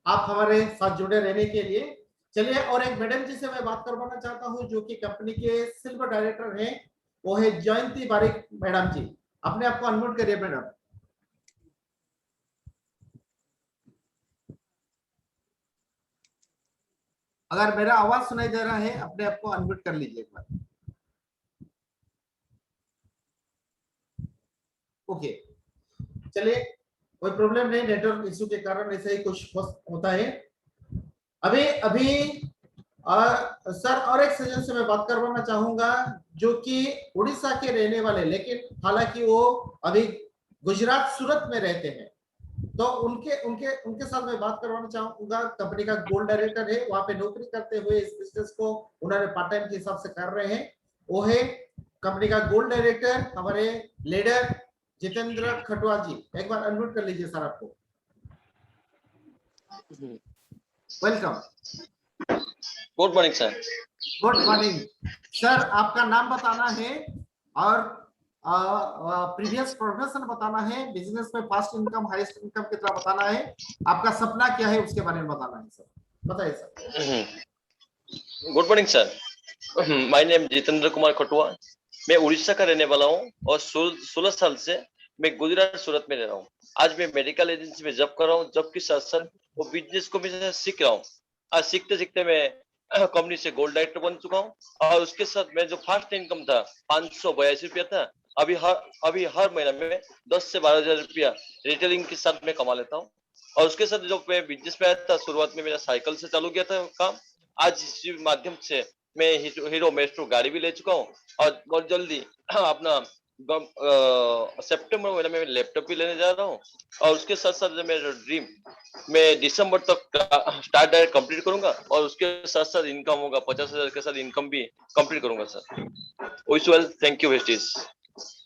आप हमारे साथ जुड़े रहने के लिए। चलिए, और एक मैडम जी से मैं बात करवाना चाहता हूं जो कि कंपनी के सिल्वर डायरेक्टर हैं, वो है जयंती बारिक मैडम जी। अपने आप को अनम्यूट करिए मैडम। अगर मेरा आवाज सुनाई दे रहा है, अपने आप को अनम्यूट कर लीजिए एक बार। ओके, चलिए, कोई प्रॉब्लम नहीं, नेटवर्क इश्यू के कारण ऐसा ही कुछ होता है। अभी सर और एक सज्जन से मैं बात करवाना चाहूंगा जो कि उड़ीसा के रहने वाले, लेकिन हालांकि वो अभी गुजरात सूरत में रहते हैं। तो उनके साथ मैं बात करवाना चाहूंगा। कंपनी का गोल्ड डायरेक्टर है, वहां पे नौकरी करते हुए इस बिजनेस को उन्होंने पार्ट टाइम के हिसाब से कर रहे हैं। वो है कंपनी का गोल्ड डायरेक्टर हमारे लीडर जितेंद्र खटवा जी। एक बार अनम्यूट कर लीजिए सर आपको। Welcome. Good morning sir. Good morning sir, आपका नाम बताना है और प्रीवियस प्रोफेशन बताना है, बिजनेस में फास्ट इनकम हाईएस्ट इनकम कितना बताना है, आपका सपना क्या है उसके बारे में बताना है सर। बताइए sir. Good morning sir, my name Jitendra Kumar Khatua. मैं उड़ीसा का रहने वाला हूँ और 16 साल से मैं गुजरात सूरत में रह रहा हूँ। आज मैं मेडिकल एजेंसी में जॉब कर रहा हूँ, जॉब के साथ साथ वो बिजनेस को मैं सीख रहा हूँ। आज सीखते सीखते मैं कंपनी से गोल्ड डायरेक्टर बन चुका हूँ और उसके साथ मैं जो फास्ट इनकम था 582 रुपया था, अभी हर महीना में 10 से 12,000 रुपया रिटेलिंग के साथ मैं कमा लेता हूँ। और उसके साथ जो मैं बिजनेस में आया था, शुरुआत में मेरा साइकिल से चालू किया था काम। आज इसी माध्यम से मैं हीरो मेस्ट्रो गाड़ी भी ले चुका हूँ और बहुत जल्दी अपना सितंबर महीने में लैपटॉप भी लेने जा रहा हूँ। और उसके साथ साथ जो मेरा ड्रीम, मैं दिसंबर तक स्टार्ट डायरेक्ट कंप्लीट करूंगा और उसके साथ साथ इनकम होगा 50,000 के साथ इनकम भी कंप्लीट करूंगा sir. Wish you well, thank you Vestige.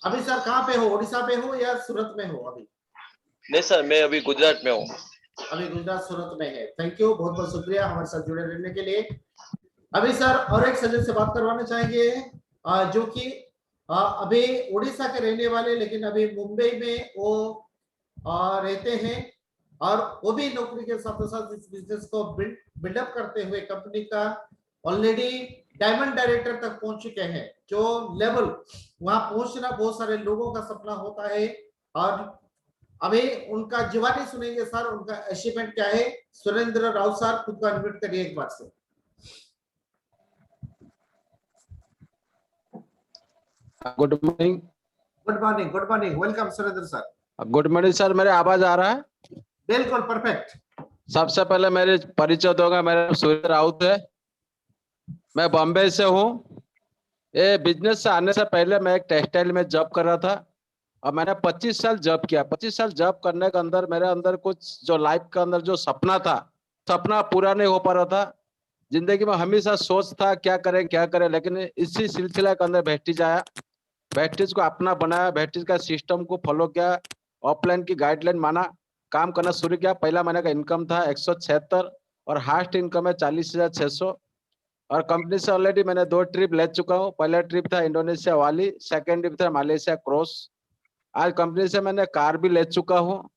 अभी सर कहाँ पे हो, उड़ीसा पे हो या सूरत में हो अभी? नहीं सर, मैं अभी गुजरात में हूँ। अभी गुजरात सूरत में है। थैंक यू, बहुत बहुत शुक्रिया हमारे साथ जुड़े रहने के लिए। अभी सर और एक सज्जन से बात करवाना चाहेंगे जो कि अभी उड़ीसा के रहने वाले, लेकिन अभी मुंबई में वो रहते हैं और वो भी नौकरी के साथ साथ इस बिजनेस को बिल्डअप करते हुए कंपनी का ऑलरेडी डायमंड डायरेक्टर तक पहुंच चुके हैं। जो लेवल वहां पहुंचना बहुत सारे लोगों का सपना होता है और अभी उनका जीवानी सुनेंगे सर, उनका अचीवमेंट क्या है। सुरेंद्र राउत सर, खुद को अनम्यूट करिए एक बार से। Good morning. Good morning, good morning, welcome Surendra sir. Good morning sir, मेरे आवाज आ रहा है? बिल्कुल परफेक्ट। सबसे पहले मेरे परिचय दूंगा, मेरा सूर्य राउत है, मैं बॉम्बे से हूँ। ये बिजनेस से आने से पहले मैं एक टेक्सटाइल में जॉब कर रहा था और मैंने 25 साल जॉब किया। 25 साल जॉब करने के अंदर मेरे अंदर कुछ जो लाइफ के अंदर जो सपना था, सपना पूरा नहीं हो पा रहा था। जिंदगी में हमेशा सोच था क्या करें, लेकिन इसी सिलसिले के अंदर वेस्टीज आया। वेस्टीज को अपना बनाया, वेस्टीज का सिस्टम को फॉलो किया, ऑफलाइन की गाइडलाइन माना, काम करना शुरू किया। पहला महीने का इनकम था 176 और हाईएस्ट इनकम है 40,600। और कंपनी से ऑलरेडी मैंने 2 ट्रिप ले चुका हूँ। पहला ट्रिप था इंडोनेशिया वाली, सेकेंड ट्रिप था मलेशिया क्रॉस। आज कंपनी से मैंने कार भी ले चुका हूँ,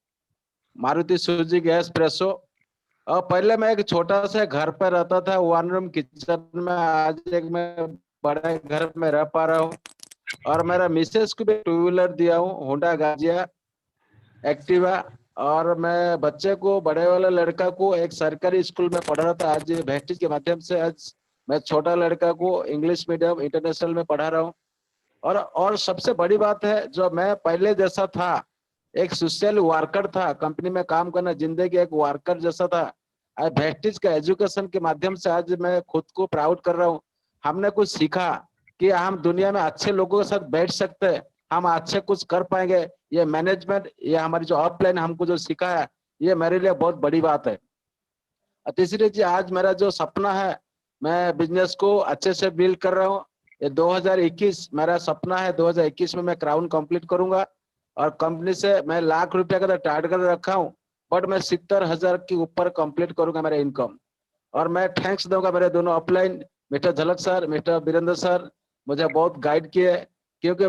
मारुति सुजुकी एस्प्रेसो। और पहले मैं एक छोटा सा घर पे रहता था, 1 रूम किचन में। आज एक मैं बड़े घर में रह पा रहा हूँ। और मेरा मिसेस को भी 2 व्हीलर दिया हूँ, होंडा गाजिया एक्टिवा। और मैं बच्चे को, बड़े वाले लड़का को एक सरकारी स्कूल में पढ़ा रहा था। आज वेस्टिज के माध्यम से आज मैं छोटा लड़का को इंग्लिश मीडियम इंटरनेशनल में पढ़ा रहा हूँ। और सबसे बड़ी बात है, जो मैं पहले जैसा था, एक सोशल वर्कर था, कंपनी में काम करना, जिंदगी एक वर्कर जैसा था। आज वेस्टिज का एजुकेशन के माध्यम से आज मैं खुद को प्राउड कर रहा हूँ। हमने कुछ सीखा कि हम दुनिया में अच्छे लोगों के साथ बैठ सकते हैं, हम अच्छे कुछ कर पाएंगे। ये मैनेजमेंट, ये हमारी जो ऑफलाइन हमको जो सीखा है, ये मेरे लिए बहुत बड़ी बात है। और तीसरी चीज, आज मेरा जो सपना है, मैं बिजनेस को अच्छे से बिल्ड कर रहा हूँ। ये 2021 मेरा सपना है, 2021 में मैं क्राउन कंप्लीट करूंगा। और कंपनी से मैं ₹1,00,000 का टारगेट रखा हूँ, बट मैं 70,000 के ऊपर कंप्लीट करूंगा मेरा इनकम। और मैं थैंक्स दूंगा मेरे दोनों ऑफलाइन, मिस्टर झलक सर, मिस्टर वीरेंद्र सर, मुझे बहुत गाइड किए। क्योंकि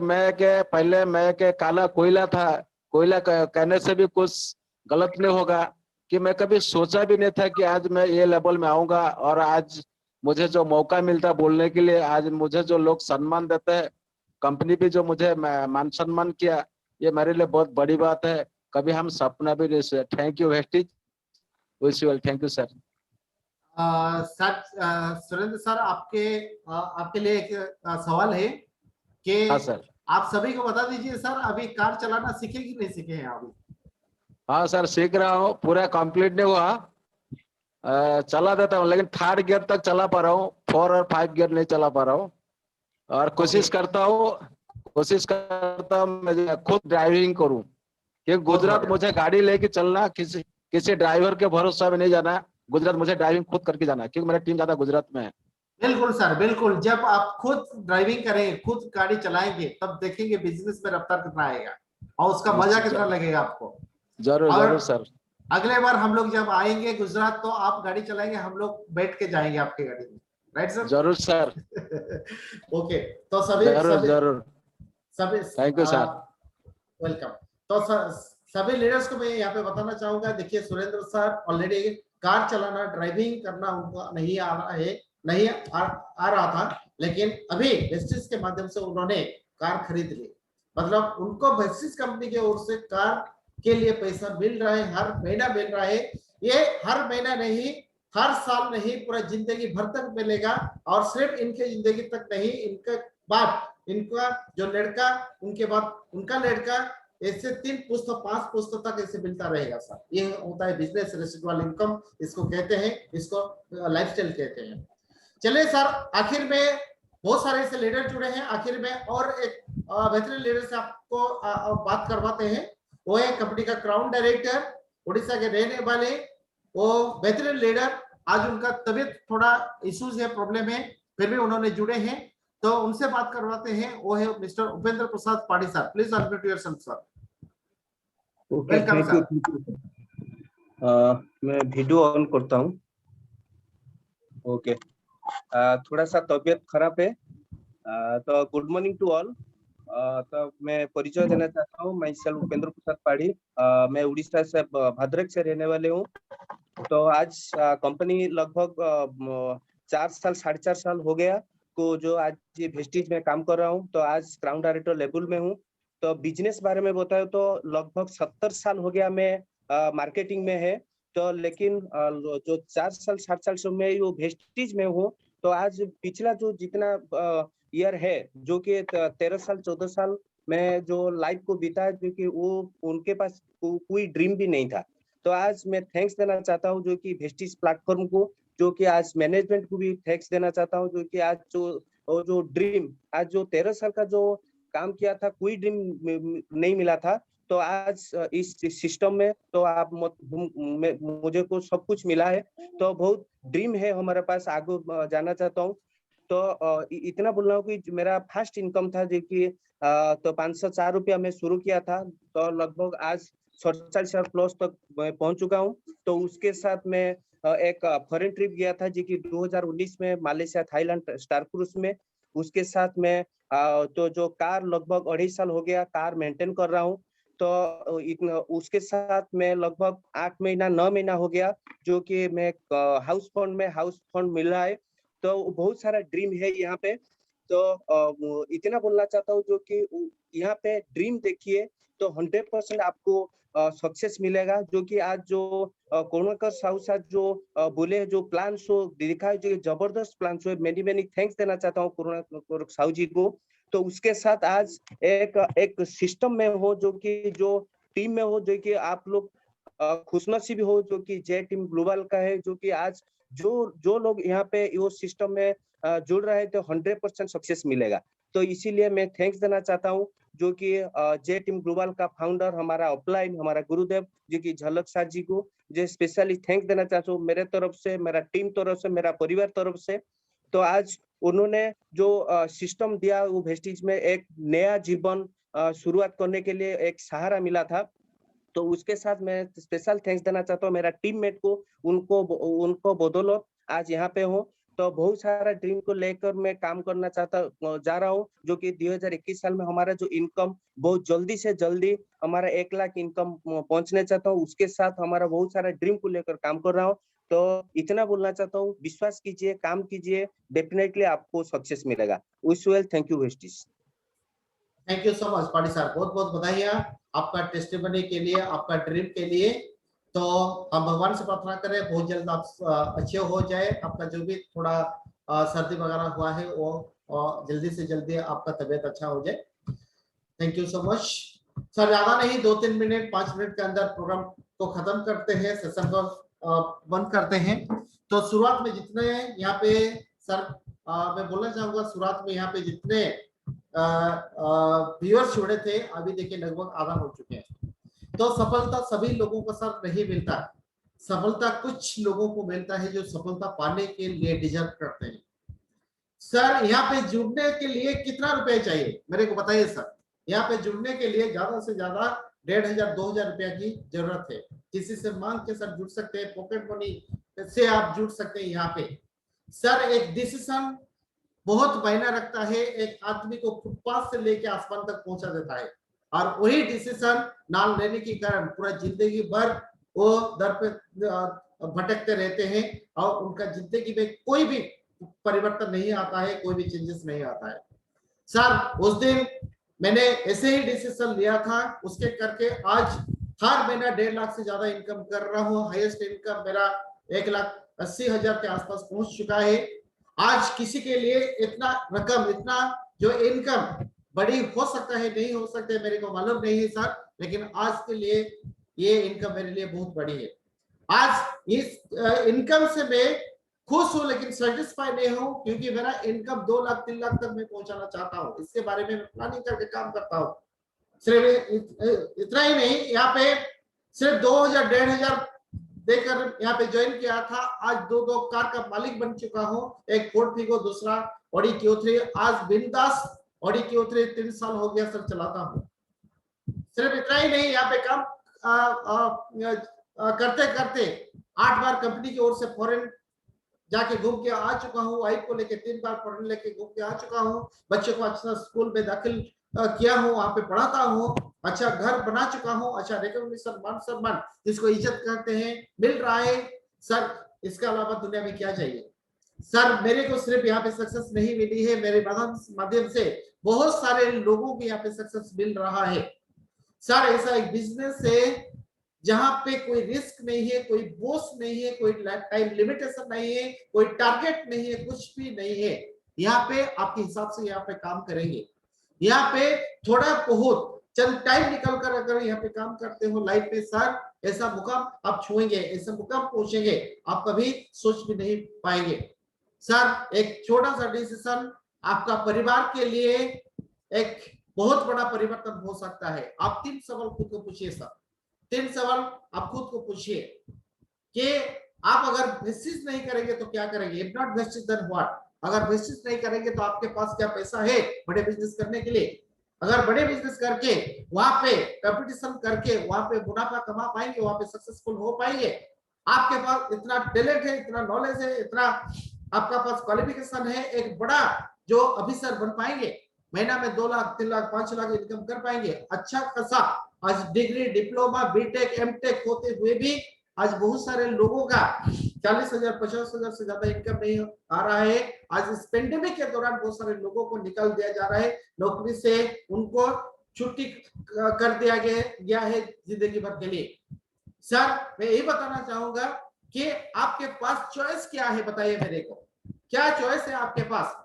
पहले मैं के काला कोयला था, कोयला कहने से भी कुछ गलत नहीं होगा, कि मैं कभी सोचा भी नहीं था कि आज मैं ये लेवल में आऊंगा। और आज मुझे जो मौका मिलता बोलने के लिए, आज मुझे जो लोग सम्मान देते हैं, कंपनी भी जो मुझे मान सम्मान किया, ये मेरे लिए बहुत बड़ी बात है। कभी हम सपना भी नहीं सोचा। Thank you Vestige, wish you all. Thank you sir. Sir, Surendra sir, आपके लिए एक सवाल है कि हाँ सर। आप सभी को बता दीजिए सर, अभी कार चलाना सीखे कि नहीं सीखे हैं अभी? हाँ सर, सीख रहा हूँ, पूरा कंप्लीट नहीं हुआ। चला देता हूँ, लेकिन 3rd गियर तक चला पा रहा हूँ, 4 और 5 गियर नहीं चला पा रहा हूँ। और कोशिश करता हूँ मैं खुद ड्राइविंग करूँ। क्योंकि गुजरात मुझे गाड़ी लेके चलना, किसी ड्राइवर के भरोसा में नहीं जाना। गुजरात मुझे ड्राइविंग खुद करके जाना है, क्योंकि मेरा टीम ज्यादा गुजरात में है। बिल्कुल सर, बिल्कुल। जब आप खुद ड्राइविंग करेंगे, खुद गाड़ी चलाएंगे, तब देखेंगे बिजनेस में रफ्तार कितना आएगा और उसका मजा कितना लगेगा आपको। जरूर और जरूर सर। अगले बार हम लोग जब आएंगे गुजरात, तो आप गाड़ी चलाएंगे, हम लोग बैठ के जाएंगे आपकी गाड़ी में, राइट सर? जरूर सर। ओके, तो सभी जरूर। सभी थैंक यू सर। वेलकम। तो सभी लीडर्स को मैं यहाँ पे बताना चाहूंगा, देखिए सुरेंद्र सर ऑलरेडी कार चलाना, ड्राइविंग करना उनका नहीं आ रहा है, नहीं आ रहा था, लेकिन अभी वेस्टिज के माध्यम से उन्होंने कार खरीद ली। मतलब उनको वेस्टिज कंपनी की ओर से कार के लिए पैसा मिल रहा है, हर महीना मिल रहा है। ये हर महीना नहीं, हर साल नहीं, पूरा जिंदगी भर तक मिलेगा। और सिर्फ इनके जिंदगी तक नहीं, इनके बाद इनका जो लड़का, उनके बाद उनका लड़का, ऐसे 3 पुश्त 5 पुश्त तक ऐसे मिलता रहेगा सर। ये होता है बिजनेस रेसिडुअल इनकम, इसको कहते हैं, इसको लाइफस्टाइल कहते हैं। चलिए सर, आखिर में बहुत सारे ऐसे लीडर जुड़े हैं, आखिर में और एक बेहतरीन लीडर से आपको बात करवाते हैं। वो है कंपनी का क्राउन डायरेक्टर, उड़ीसा के रहने वाले, वो बेहतरीन लीडर। आज उनका तबीयत थोड़ा इश्यूज है, प्रॉब्लम है, फिर भी उन्होंने जुड़े हैं, तो उनसे बात करवाते हैं। वो है मिस्टर उपेंद्र प्रसाद पाड़ी sir. Please unmute yourself sir. Okay, thank you. मैं वीडियो ऑन करता हूँ। ओके, थोड़ा सा तबीयत खराब है, तो गुड मॉर्निंग टू ऑल। तो मैं परिचय देना चाहता हूँ। मैं सेल्फ उपेंद्र प्रसाद पाड़ी, मैं उड़ीसा से भद्रक से रहने वाले हूँ। तो आज कंपनी लगभग 4 साल 4.5 साल हो गया को जो आज ये वेस्टिज में काम कर रहा हूँ। तो आज क्राउन डायरेक्टर लेवल में हूँ। तो बिजनेस बारे में बताओ तो लगभग 70 साल हो गया मैं मार्केटिंग में है। तो लेकिन जो 4 साल 7 साल से मैं वो वेस्टिज में हूँ। तो आज पिछला जो जितना ईयर है, जो कि 13 साल 14 साल में जो लाइफ को बिताया, जो कि वो उनके पास कोई ड्रीम भी नहीं था। तो आज मैं थैंक्स देना चाहता हूँ जो कि वेस्टिज प्लेटफॉर्म को, जो कि आज मैनेजमेंट को भी थैंक्स देना चाहता हूँ, जो कि आज जो ड्रीम, आज जो 13 साल का जो काम किया था, कोई ड्रीम नहीं मिला था। तो आज इस सिस्टम में तो आप मुझे को सब कुछ मिला है। तो बहुत ड्रीम है हमारे पास, आगे जाना चाहता हूँ। तो इतना बोल रहा हूँ कि मेरा फर्स्ट इनकम था जो कि तो 504 रुपया में शुरू किया था। तो लगभग आज 47 प्लस तक मैं पहुंच चुका हूँ। तो उसके साथ में एक फॉरेन ट्रिप गया था जो कि 2019 में मलेशिया थाईलैंड स्टार क्रूज में। उसके साथ में तो जो कार लगभग 2.5 साल हो गया कार मेंटेन कर रहा हूँ। तो इतना उसके साथ मैं लगभग 8 महीना 9 महीना हो गया जो कि मैं हाउस फंड मिल रहा है। तो बहुत सारा ड्रीम है यहाँ पे। तो इतना बोलना चाहता हूँ जो कि यहाँ पे ड्रीम देखिए तो 100% आपको सक्सेस मिलेगा। जो कि आज जो करुणाकर साहू साहब जो बोले जो प्लान शो दिखा है, जो जबरदस्त प्लान शो है, मेनी थैंक्स देना चाहता हूँ करुणाकर साहू जी को। तो उसके साथ आज एक सिस्टम में हो, जो टीम में हो, जो कि आप लोग खुशनसीब हो जो कि जे टीम ग्लोबल का है, जो कि आज जो लोग यहाँ पे वो सिस्टम में जुड़ रहे हैं तो 100% सक्सेस मिलेगा। तो इसीलिए मैं थैंक्स देना चाहता हूँ जो कि जे टीम ग्लोबल का फाउंडर हमारा अपलाइन हमारा गुरुदेव जो कि झलक सार जी को जो स्पेशली थैंक्स देना चाहता हूँ मेरे तरफ से, मेरा टीम तरफ से, मेरा परिवार तरफ से। तो आज उन्होंने जो सिस्टम दिया वो वेस्टिज में एक नया जीवन शुरुआत करने के लिए एक सहारा मिला था। तो उसके साथ मैं स्पेशल थैंक्स देना चाहता हूँ मेरा टीममेट को, उनको बदौलत आज यहाँ पे हूँ। तो बहुत सारा ड्रीम को लेकर मैं काम करना जा रहा हूँ, जो कि 2021 साल में हमारा जो इनकम बहुत जल्दी से जल्दी हमारा 1 लाख इनकम पहुंचने चाहता हूँ। उसके साथ हमारा बहुत सारा ड्रीम को लेकर काम कर रहा हूँ। तो इतना बोलना चाहता हूँ, विश्वास कीजिए, काम कीजिए, डेफिनेटली आपको सक्सेस मिलेगा। Wish well, thank you Vestige. Thank you so much Patil sir, बहुत बहुत बधाइयाँ आपका टेस्टिमनी के लिए, आपका ड्रीम के लिए। तो हम भगवान से प्रार्थना करें बहुत जल्द आप अच्छे हो जाए, आपका जो भी थोड़ा सर्दी वगैरह हुआ है वो जल्दी से जल्दी आपका तबीयत अच्छा हो जाए। Thank you so much sir. ज्यादा नहीं, 2-3 मिनट 5 मिनट के अंदर प्रोग्राम को खत्म करते हैं, सेशन को बंद करते हैं। तो शुरुआत में जितने यहाँ पे सर मैं बोलना चाहूंगा, शुरुआत में यहाँ पे जितने व्यूअर्स जुड़े थे अभी देखिए लगभग आधा हो चुके हैं। तो सफलता सभी लोगों को सर नहीं मिलता, सफलता कुछ लोगों को मिलता है जो सफलता पाने के लिए डिजर्व करते हैं। सर यहाँ पे जुड़ने के लिए कितना रुपए चाहिए मेरे को बताइए सर। यहाँ पे जुड़ने के लिए ज्यादा से ज्यादा 1500-2000 रुपया की जरूरत है। किसी से मांग के सर जुड़ सकते हैं, पॉकेट मनी से आप जुड़ सकते हैं। यहाँ पे सर एक डिसीजन बहुत मायना रखता है, एक आदमी को फुटपाथ से लेके आसमान तक पहुंचा देता है, और वही डिसीजन ना लेने के कारण पूरा जिंदगी भर वो दर पे भटकते रहते हैं और उनका जिंदगी में कोई भी परिवर्तन नहीं आता है, कोई भी चेंजेस नहीं आता है। सर उस दिन मैंने ऐसे ही डिसीजन लिया था, उसके करके आज हर महीना 1.5 लाख से ज्यादा इनकम कर रहा हूँ। हाईएस्ट इनकम मेरा 1,80,000 के आसपास पहुंच चुका है। आज किसी के लिए इतना रकम, इतना जो इनकम बड़ी हो सकता है, नहीं हो सकता है, मेरे को मालूम नहीं है सर, लेकिन आज के लिए ये इनकम मेरे लिए बहुत बड़ी है। आज इस इनकम से मैं खुश हूं लेकिन सेटिस्फाई नहीं हूं, क्योंकि मेरा इनकम 2 लाख 3 लाख तक मैं पहुंचाना चाहता हूं। इसके बारे में मैं प्लानिंग करके काम करता हूं। सिर्फ इतना ही नहीं, यहाँ पे सिर्फ 2000-1500 देकर यहाँ पे ज्वाइन किया था। आज 2 कार का मालिक बन चुका हूँ, एक फोर्ड फिगो, दूसरा ऑडी Q3। आज बिंदास ऑडी Q3 3 साल हो गया सर चलाता हूँ। सिर्फ इतना ही नहीं, यहाँ पे काम करते करते 8 बार कंपनी की ओर से फॉरेन जाके घूम के आ चुका हूँ। वाइफ को लेके 3 बार फॉरेन लेके घूम के आ चुका हूँ। बच्चों को अच्छा स्कूल में दाखिल किया हूँ, वहां पे पढ़ाता हूँ। अच्छा घर बना चुका हूँ। अच्छा रिकॉग्निशन, मान सम्मान जिसको इज्जत करते हैं मिल रहा है सर। इसके अलावा दुनिया में क्या चाहिए सर। मेरे को सिर्फ यहाँ पे सक्सेस नहीं मिली है, मेरे माध्यम से बहुत सारे लोगों को यहाँ पे सक्सेस मिल रहा है सर। ऐसा एक बिजनेस है जहां पे कोई रिस्क नहीं है, कोई बॉस नहीं है, कोई टाइम लिमिटेशन नहीं है, कोई टारगेट नहीं है, कुछ भी नहीं है। यहाँ पे आपके हिसाब से यहाँ पे काम करेंगे। यहाँ पे थोड़ा बहुत चंद टाइम निकल कर अगर यहाँ पे काम करते हो लाइफ में सर, ऐसा मुकाम आप छुएंगे, ऐसा मुकाम पहुंचेंगे आप कभी सोच भी नहीं पाएंगे सर। एक छोटा सा डिसीजन आपका परिवार के लिए एक बहुत बड़ा परिवर्तन हो सकता है। आप 3 सवाल खुद को पूछिए सर, 3 सवाल आप खुद को पूछिए कि आप अगर वेस्टिज नहीं करेंगे तो क्या करेंगे। If not Vestige then what. अगर वेस्टिज नहीं करेंगे तो आपके पास क्या पैसा है बड़े बिजनेस करने के लिए। अगर बड़े बिजनेस करके वहां पे कंपटीशन करके वहां पे मुनाफा कमा पाएंगे, वहां पे सक्सेसफुल हो पाएंगे। आपके पास इतना टैलेंट है, इतना नॉलेज है, इतना आपका पास क्वालिफिकेशन है, एक बड़ा जो ऑफिसर बन पाएंगे, महीना में 2 लाख 3 लाख 5 लाख इनकम कर पाएंगे, अच्छा खासा आज डिग्री, डिप्लोमा, बीटेक, एमटेक होते हुए भी आज बहुत सारे लोगों का 40,000 50,000 से ज्यादा इनकम नहीं आ रहा है। आज इस पेंडेमिक के दौरान बहुत सारे लोगों को निकाल दिया जा रहा है नौकरी से, उनको छुट्टी कर दिया गया है जिंदगी भर के लिए। सर मैं यही बताना चाहूंगा कि आपके पास चॉइस क्या है, बताइए मेरे को, क्या चॉइस है आपके पास?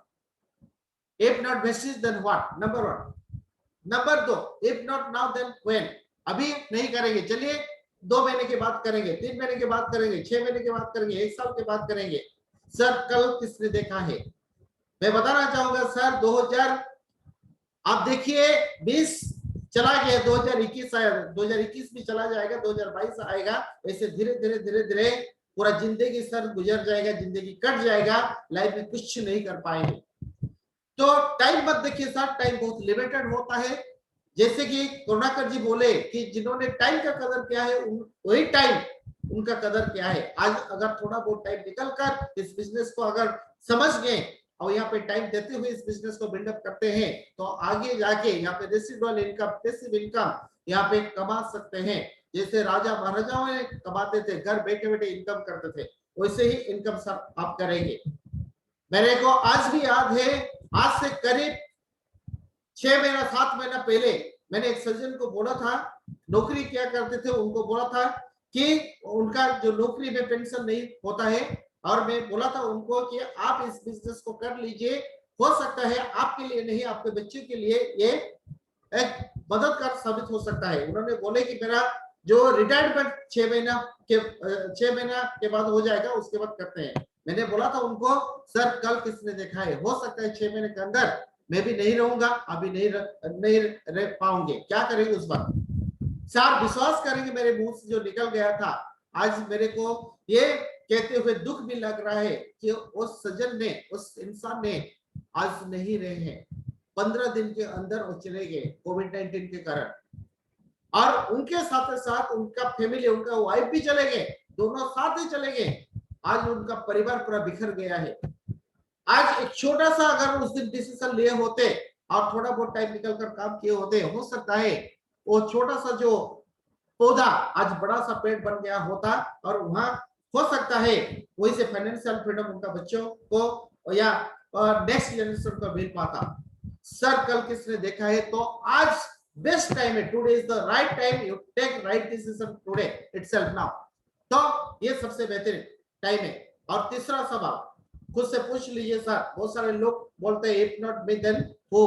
If not vestige then what? Number 1। Number 2, if not now then when? अभी नहीं करेंगे, चलिए 2 महीने के बाद करेंगे, 3 महीने के बाद करेंगे, 6 महीने के बाद करेंगे, 1 साल के बाद करेंगे। सर कल किसने देखा है? मैं बताना चाहूंगा सर 2000 आप देखिए 20 चला गया, 2021 आया, 2021 भी चला जाएगा, 2022 आएगा, ऐसे धीरे धीरे धीरे धीरे पूरा जिंदगी सर गुजर जाएगा, जिंदगी कट जाएगा, लाइफ में कुछ नहीं कर पाएंगे। तो टाइम मत देखिए सर, टाइम बहुत लिमिटेड होता है। जैसे कि करुणाकर जी बोले कि जिन्होंने टाइम का कदर किया है वही टाइम उनका कदर किया है। आज अगर थोड़ा बहुत टाइम निकल कर इस बिजनेस को अगर समझ गए और यहाँ पे टाइम देते हुए इस बिजनेस को बिल्डअप करते हैं तो आगे जाके यहाँ पे रेसिडुअल इनकम, पैसिव इनकम यहाँ पे कमा सकते हैं। जैसे राजा महाराजाओं ने कमाते थे, घर बैठे बैठे इनकम करते थे, वैसे ही इनकम सर आप करेंगे। मेरे को आज भी याद है, आज से करीब 6 महीना 7 महीना पहले मैंने एक सज्जन को बोला था, नौकरी क्या करते थे, उनको बोला था कि उनका जो नौकरी में पेंशन नहीं होता है, और मैं बोला था उनको कि आप इस बिजनेस को कर लीजिए, हो सकता है आपके लिए नहीं आपके बच्चे के लिए ये एक मददगार साबित हो सकता है। उन्होंने बोले कि मेरा जो रिटायरमेंट 6 महीना के बाद हो जाएगा, उसके बाद करते हैं। मैंने बोला था उनको सर कल किसने देखा है, हो सकता है 6 महीने के अंदर मैं भी नहीं रहूंगा, अभी नहीं रह पाऊंगे, क्या करेंगे उस बात? सर विश्वास करेंगे मेरे मुंह से जो निकल गया था, आज मेरे को ये कहते हुए दुख भी लग रहा है कि उस सज्जन ने, उस इंसान ने आज नहीं रहे हैं। 15 दिन के अंदर वो चले गए कोविड-19 के कारण, और उनके साथ साथ उनका फैमिली, उनका वाइफ भी चले गए, दोनों साथ ही चले गए। आज उनका परिवार पूरा बिखर गया है। आज एक छोटा सा अगर उस दिन डिसीजन लिए होते और थोड़ा बहुत टाइम निकल कर काम किए होते, हो सकता है वो छोटा सा जो पौधा आज बड़ा सा पेड़ बन गया होता, और वहां हो सकता है वही से फाइनेंशियल फ्रीडम उनका बच्चों को या नेक्स्ट जनरेशन को मिल पाता। सर कल किसने देखा है, तो आज बेस्ट टाइम है, today is the right time, you take right decision today itself now. तो ये सबसे बेहतरीन टाइम है। और तीसरा सवाल खुद से पूछ लीजिए सर, बहुत सारे लोग बोलते हैं if not me then who.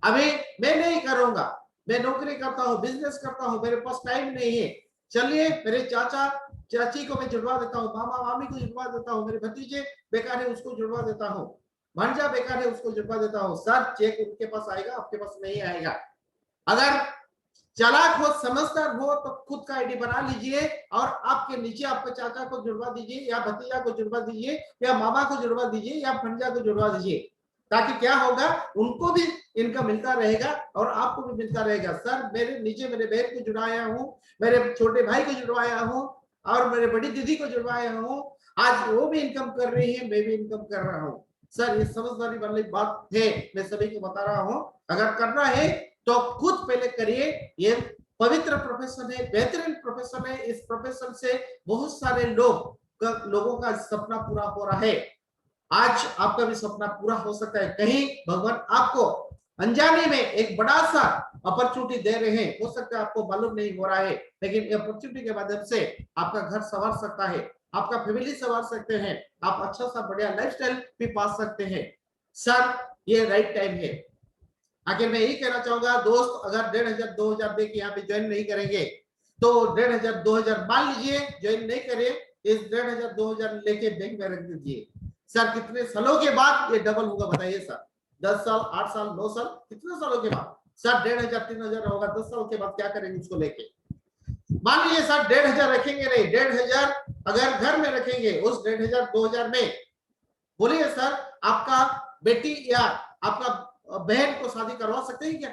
अभी मैं नहीं करूंगा, मैं नौकरी करता हूँ, बिजनेस करता हूँ, मेरे पास टाइम नहीं है, चलिए मेरे चाचा चाची को मैं जुड़वा देता हूँ, मामा मामी को जुड़वा देता हूँ, मेरे भतीजे बेकार है उसको जुड़वा देता हूँ, भांजा बेकार है उसको जुड़वा देता हूँ। सर चेक उनके पास आएगा, आपके पास नहीं आएगा। अगर चालाक हो, समझदार हो तो खुद का आईडी बना लीजिए और आपके नीचे आपके चाचा को जुड़वा दीजिए, या भतीजा को जुड़वा दीजिए, या मामा को जुड़वा दीजिए, या भंजा को जुड़वा दीजिए, ताकि क्या होगा, उनको भी इनकम मिलता रहेगा और आपको भी मिलता रहेगा। सर मेरे नीचे मेरे बहन को जुड़वाया हूँ, मेरे छोटे भाई को जुड़वाया हूँ, और मेरे बड़ी दीदी को जुड़वाया हूँ, आज वो भी इनकम कर रही है, मैं भी इनकम कर रहा हूँ। सर ये समझदारी वाली बात है, मैं सभी को बता रहा हूँ। अगर करना है तो खुद पहले करिए। ये पवित्र प्रोफेशन है, बेहतरीन प्रोफेशन है। इस प्रोफेशन से बहुत सारे लोगों का सपना पूरा हो रहा है। आज आपका भी सपना पूरा हो सकता है। कहीं भगवान आपको अनजाने में एक बड़ा सा अपॉर्चुनिटी दे रहे हैं, हो सकता है आपको मालूम नहीं हो रहा है, लेकिन अपॉर्चुनिटी के माध्यम से आपका घर संवार सकता है, आपका फैमिली संवार सकते हैं, आप अच्छा सा बढ़िया लाइफस्टाइल भी पा सकते हैं। सर ये राइट टाइम है। आखिर मैं यही कहना चाहूंगा दोस्त, अगर 1500 2000 दे के यहाँ पे ज्वाइन नहीं करेंगे तो 1500 2000 मान लीजिए ज्वाइन नहीं करे, इस 1500 2000 लेके बैंक में रख दीजिए। सर कितने सालों के बाद ये डबल होगा बताइए सर? 10 साल, 8 साल, 9 साल, कितने सालों के बाद? सर 1500 3000 होगा, 10 साल के बाद क्या करेंगे उसको लेके? मान लीजिए सर 1500 रखेंगे नहीं, 1500 अगर घर में रखेंगे, उस 1500 2000 में बोलिए सर आपका बेटी या आपका बहन को शादी करवा सकते हैं क्या?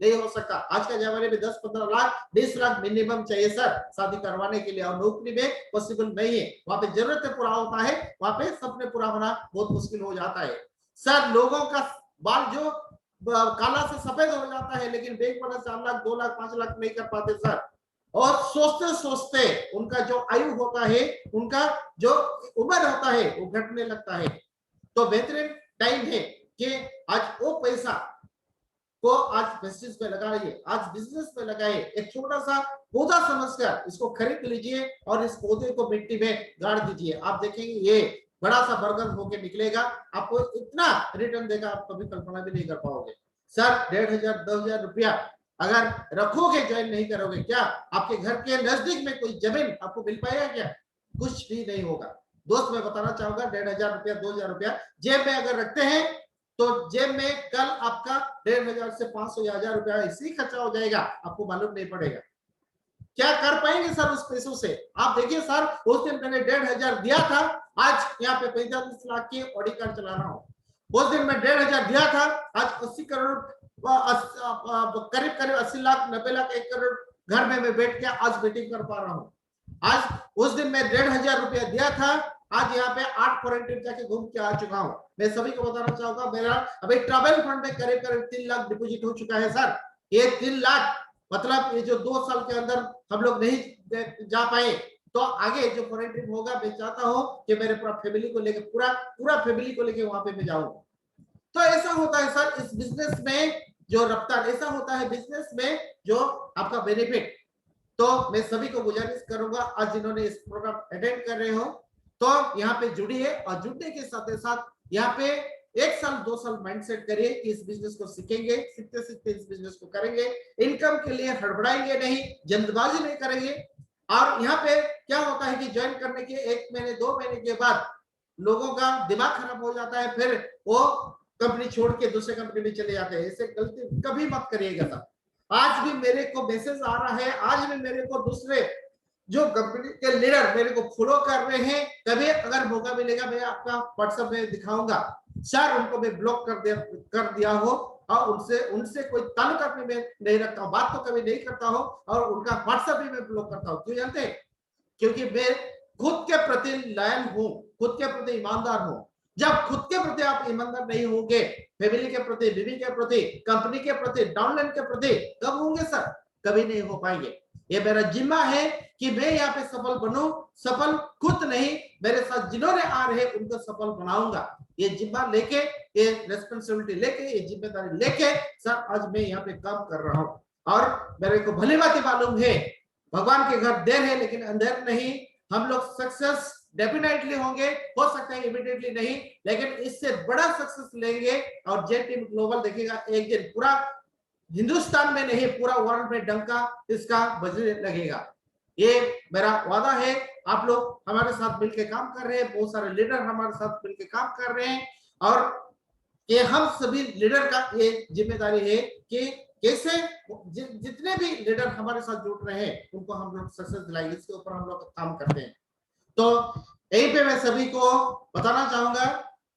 नहीं हो सकता। आज के जमाने में 10-15 लाख 20 लाख मिनिमम चाहिए सर शादी करवाने के लिए, और नौकरी में पॉसिबल नहीं है। वहां पे जरूरतें पूरा होता है, वहां पे सपने पूरा होना बहुत मुश्किल हो जाता है। सर लोगों का बाल जो काला से सफेद हो जाता है, लेकिन बैंक वाला 4 लाख 2 लाख 5 लाख नहीं कर पाते सर। और सोचते सोचते उनका जो आयु होता है, उनका जो उम्र होता है वो घटने लगता है। तो बेहतरीन टाइम है कि आज वो पैसा को आज बिजनेस में लगाइए, आज बिजनेस में लगाए। एक छोटा सा पौधा समझकर इसको खरीद लीजिए और इस पौधे को मिट्टी में गाड़ दीजिए। आप देखेंगे ये बड़ा सा बर्गर होके निकलेगा, आपको इतना रिटर्न देगा आप कभी कल्पना भी नहीं कर पाओगे सर। 1500 2000 रुपया अगर रखोगे, ज्वाइन नहीं करोगे, क्या आपके घर के नजदीक में कोई जमीन आपको मिल पाएगा? क्या कुछ भी नहीं होगा। दोस्त मैं बताना चाहूंगा, 1500 रुपया 2000 रुपया जेब में अगर रखते हैं तो जेब में कल आपका 1500 से 500 या 1000 रुपया ऐसे ही खर्चा हो जाएगा, आपको मालूम नहीं पड़ेगा। क्या कर पाएंगे सर उस पैसों से? आप देखिए सर, उस दिन मैंने 1500 दिया था, आज यहाँ पे 45 लाख की ऑडी कार चला रहा हूँ। उस दिन मैं 1500 दिया था, आज 80 करोड़ करीब करीब 80 लाख 90 लाख 1 करोड़ घर में मैं बैठ के आज मीटिंग कर पा रहा हूँ। आज उस दिन मैं 1500 रुपया दिया था, आज यहाँ पे 8 फॉरेन ट्रिप जाके घूम के आ चुका हूँ। मैं सभी को बताना चाहूंगा, मेरा अभी ट्रैवल फंड में करीब करीब 3 लाख डिपॉजिट हो चुका है सर। ये 3 लाख मतलब ये जो 2 साल के अंदर हम लोग नहीं जा पाए, तो आगे जो फॉरेन ट्रिप होगा मैं चाहता हूँ कि मेरे पूरा फैमिली को लेके पूरा फैमिली को लेके वहां पे मैं जाऊँ। तो ऐसा होता है सर इस बिजनेस में जो रफ्तार, ऐसा होता है बिजनेस में जो आपका बेनिफिट। तो मैं सभी को गुजारिश करूंगा, आज जिन्होंने इस प्रोग्राम अटेंड कर रहे हो तो यहाँ पे जुड़िए, और जुड़ने के साथ साथ यहाँ पे 1 साल 2 साल माइंडसेट करिए कि इस बिजनेस को सीखेंगे, सीखते सीखते इस बिजनेस को करेंगे। इनकम के लिए हड़बड़ाएंगे नहीं, जल्दबाजी नहीं करेंगे। और यहाँ पे क्या होता है कि ज्वाइन करने के 1 महीने 2 महीने के बाद लोगों का दिमाग खराब हो जाता है, फिर वो कंपनी छोड़ के दूसरे कंपनी में चले जाते हैं। ऐसे गलती कभी मत करिएगा सर। आज भी मेरे को मैसेज आ रहा है, आज भी मेरे को दूसरे जो कंपनी के लीडर मेरे को फॉलो कर रहे हैं, कभी अगर मौका मिलेगा मैं आपका व्हाट्सएप में दिखाऊंगा सर, उनको मैं ब्लॉक कर दिया हो और उनसे कोई ताल्लुक में नहीं रखता हूँ, बात तो कभी नहीं करता हूँ, और उनका व्हाट्सएप भी मैं ब्लॉक करता हूँ। क्यों जानते हैं? क्योंकि मैं खुद के प्रति लॉयल हूँ, खुद के प्रति ईमानदार हूँ। जब खुद के प्रति आप ईमानदार नहीं होंगे, फैमिली के प्रति, बीवी के प्रति, कंपनी के प्रति, डाउनलाइन के प्रति कब होंगे सर? कभी नहीं हो पाएंगे। ये मेरा जिम्मा है कि मैं यहाँ पे सफल बनूं, सफल खुद नहीं, मेरे साथ जिन्होंने आ रहे उनको सफल बनाऊंगा। ये जिम्मा लेके, ये रेस्पॉन्सिबिलिटी लेके, ये जिम्मेदारी लेके सर आज मैं यहाँ पे काम कर रहा हूँ। और मेरे को भली बात मालूम है, भगवान के घर देर है लेकिन अंधेर नहीं। हम लोग सक्सेस डेफिनेटली होंगे, हो सकता है इमीडिएटली नहीं, लेकिन इससे बड़ा सक्सेस लेंगे। और जे टीम ग्लोबल देखेगा एक दिन पूरा हिंदुस्तान में नहीं, पूरा वर्ल्ड में डंका इसका बजने लगेगा। ये मेरा वादा है। आप लोग हमारे साथ मिलकर काम कर रहे हैं, बहुत सारे लीडर हमारे साथ मिलकर काम कर रहे हैं, और ये हम सभी लीडर का ये जिम्मेदारी है कि कैसे जितने भी लीडर हमारे साथ जुड़ रहे हैं उनको हम लोग सक्सेस दिलाएंगे। इसके ऊपर हम लोग काम करते हैं। तो यहीं पे मैं सभी को बताना चाहूंगा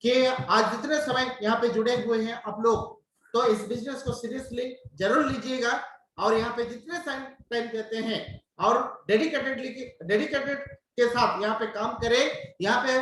कि आज जितने समय यहाँ पे जुड़े हुए हैं आप लोग, तो इस बिजनेस को सीरियसली जरूर लीजिएगा, और यहाँ पे जितने टाइम देते हैं और डेडिकेटेड के साथ यहाँ पे काम करें। यहाँ पे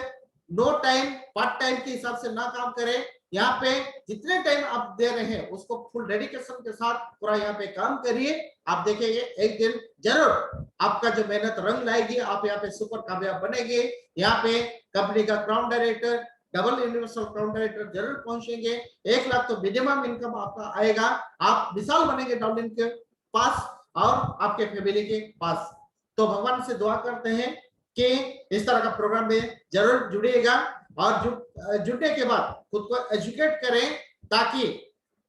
नो टाइम पार्ट टाइम के हिसाब से ना काम करें। यहाँ पे जितने टाइम आप दे रहे हैं उसको फुल डेडिकेशन के साथ पूरा यहाँ पे काम करिए। आप देखेंगे एक दिन जरूर आपका जो मेहनत रंग लाएगी, आप यहाँ पे सुपर कामयाब बनेंगे। यहाँ पे कंपनी का crown director, double universal crown director जरूर पहुंचेंगे। 1 लाख तो मिनिमम इनकम आपका आएगा। आप मिसाल बनेंगे डाउनलाइन के पास और आपके फैमिली के पास। तो भगवान से दुआ करते हैं कि इस तरह का प्रोग्राम में जरूर जुड़िएगा, और जुड़ने के बाद खुद को एजुकेट करें ताकि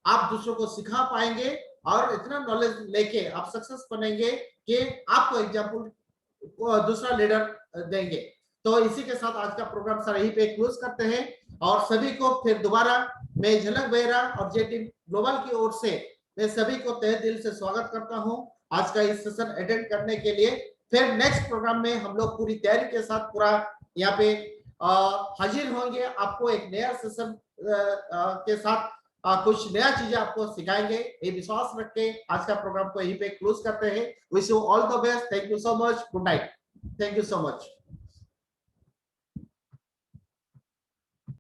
आप दूसरों को सिखा पाएंगे, और इतना नॉलेज लेके आप सक्सेस बनेंगे कि आपको एग्जाम्पल दूसरा लीडर देंगे। तो इसी के साथ आज का प्रोग्राम सर यहीं पे क्लोज करते हैं, और सभी को फिर दोबारा मैं झलक बेहरा और जे टीम ग्लोबल की ओर से मैं सभी को तहे दिल से स्वागत करता हूं आज का इस सेशन अटेंड करने के लिए। फिर नेक्स्ट प्रोग्राम में हम लोग पूरी तैयारी के साथ पूरा यहाँ पे हाजिर होंगे। आपको एक नया सेशन के साथ कुछ नया चीजें आपको सिखाएंगे, ये विश्वास रख के आज का प्रोग्राम को यहीं पे क्लोज करते हैं। Wish you all the best. Thank you so much. Good night. Thank you so much.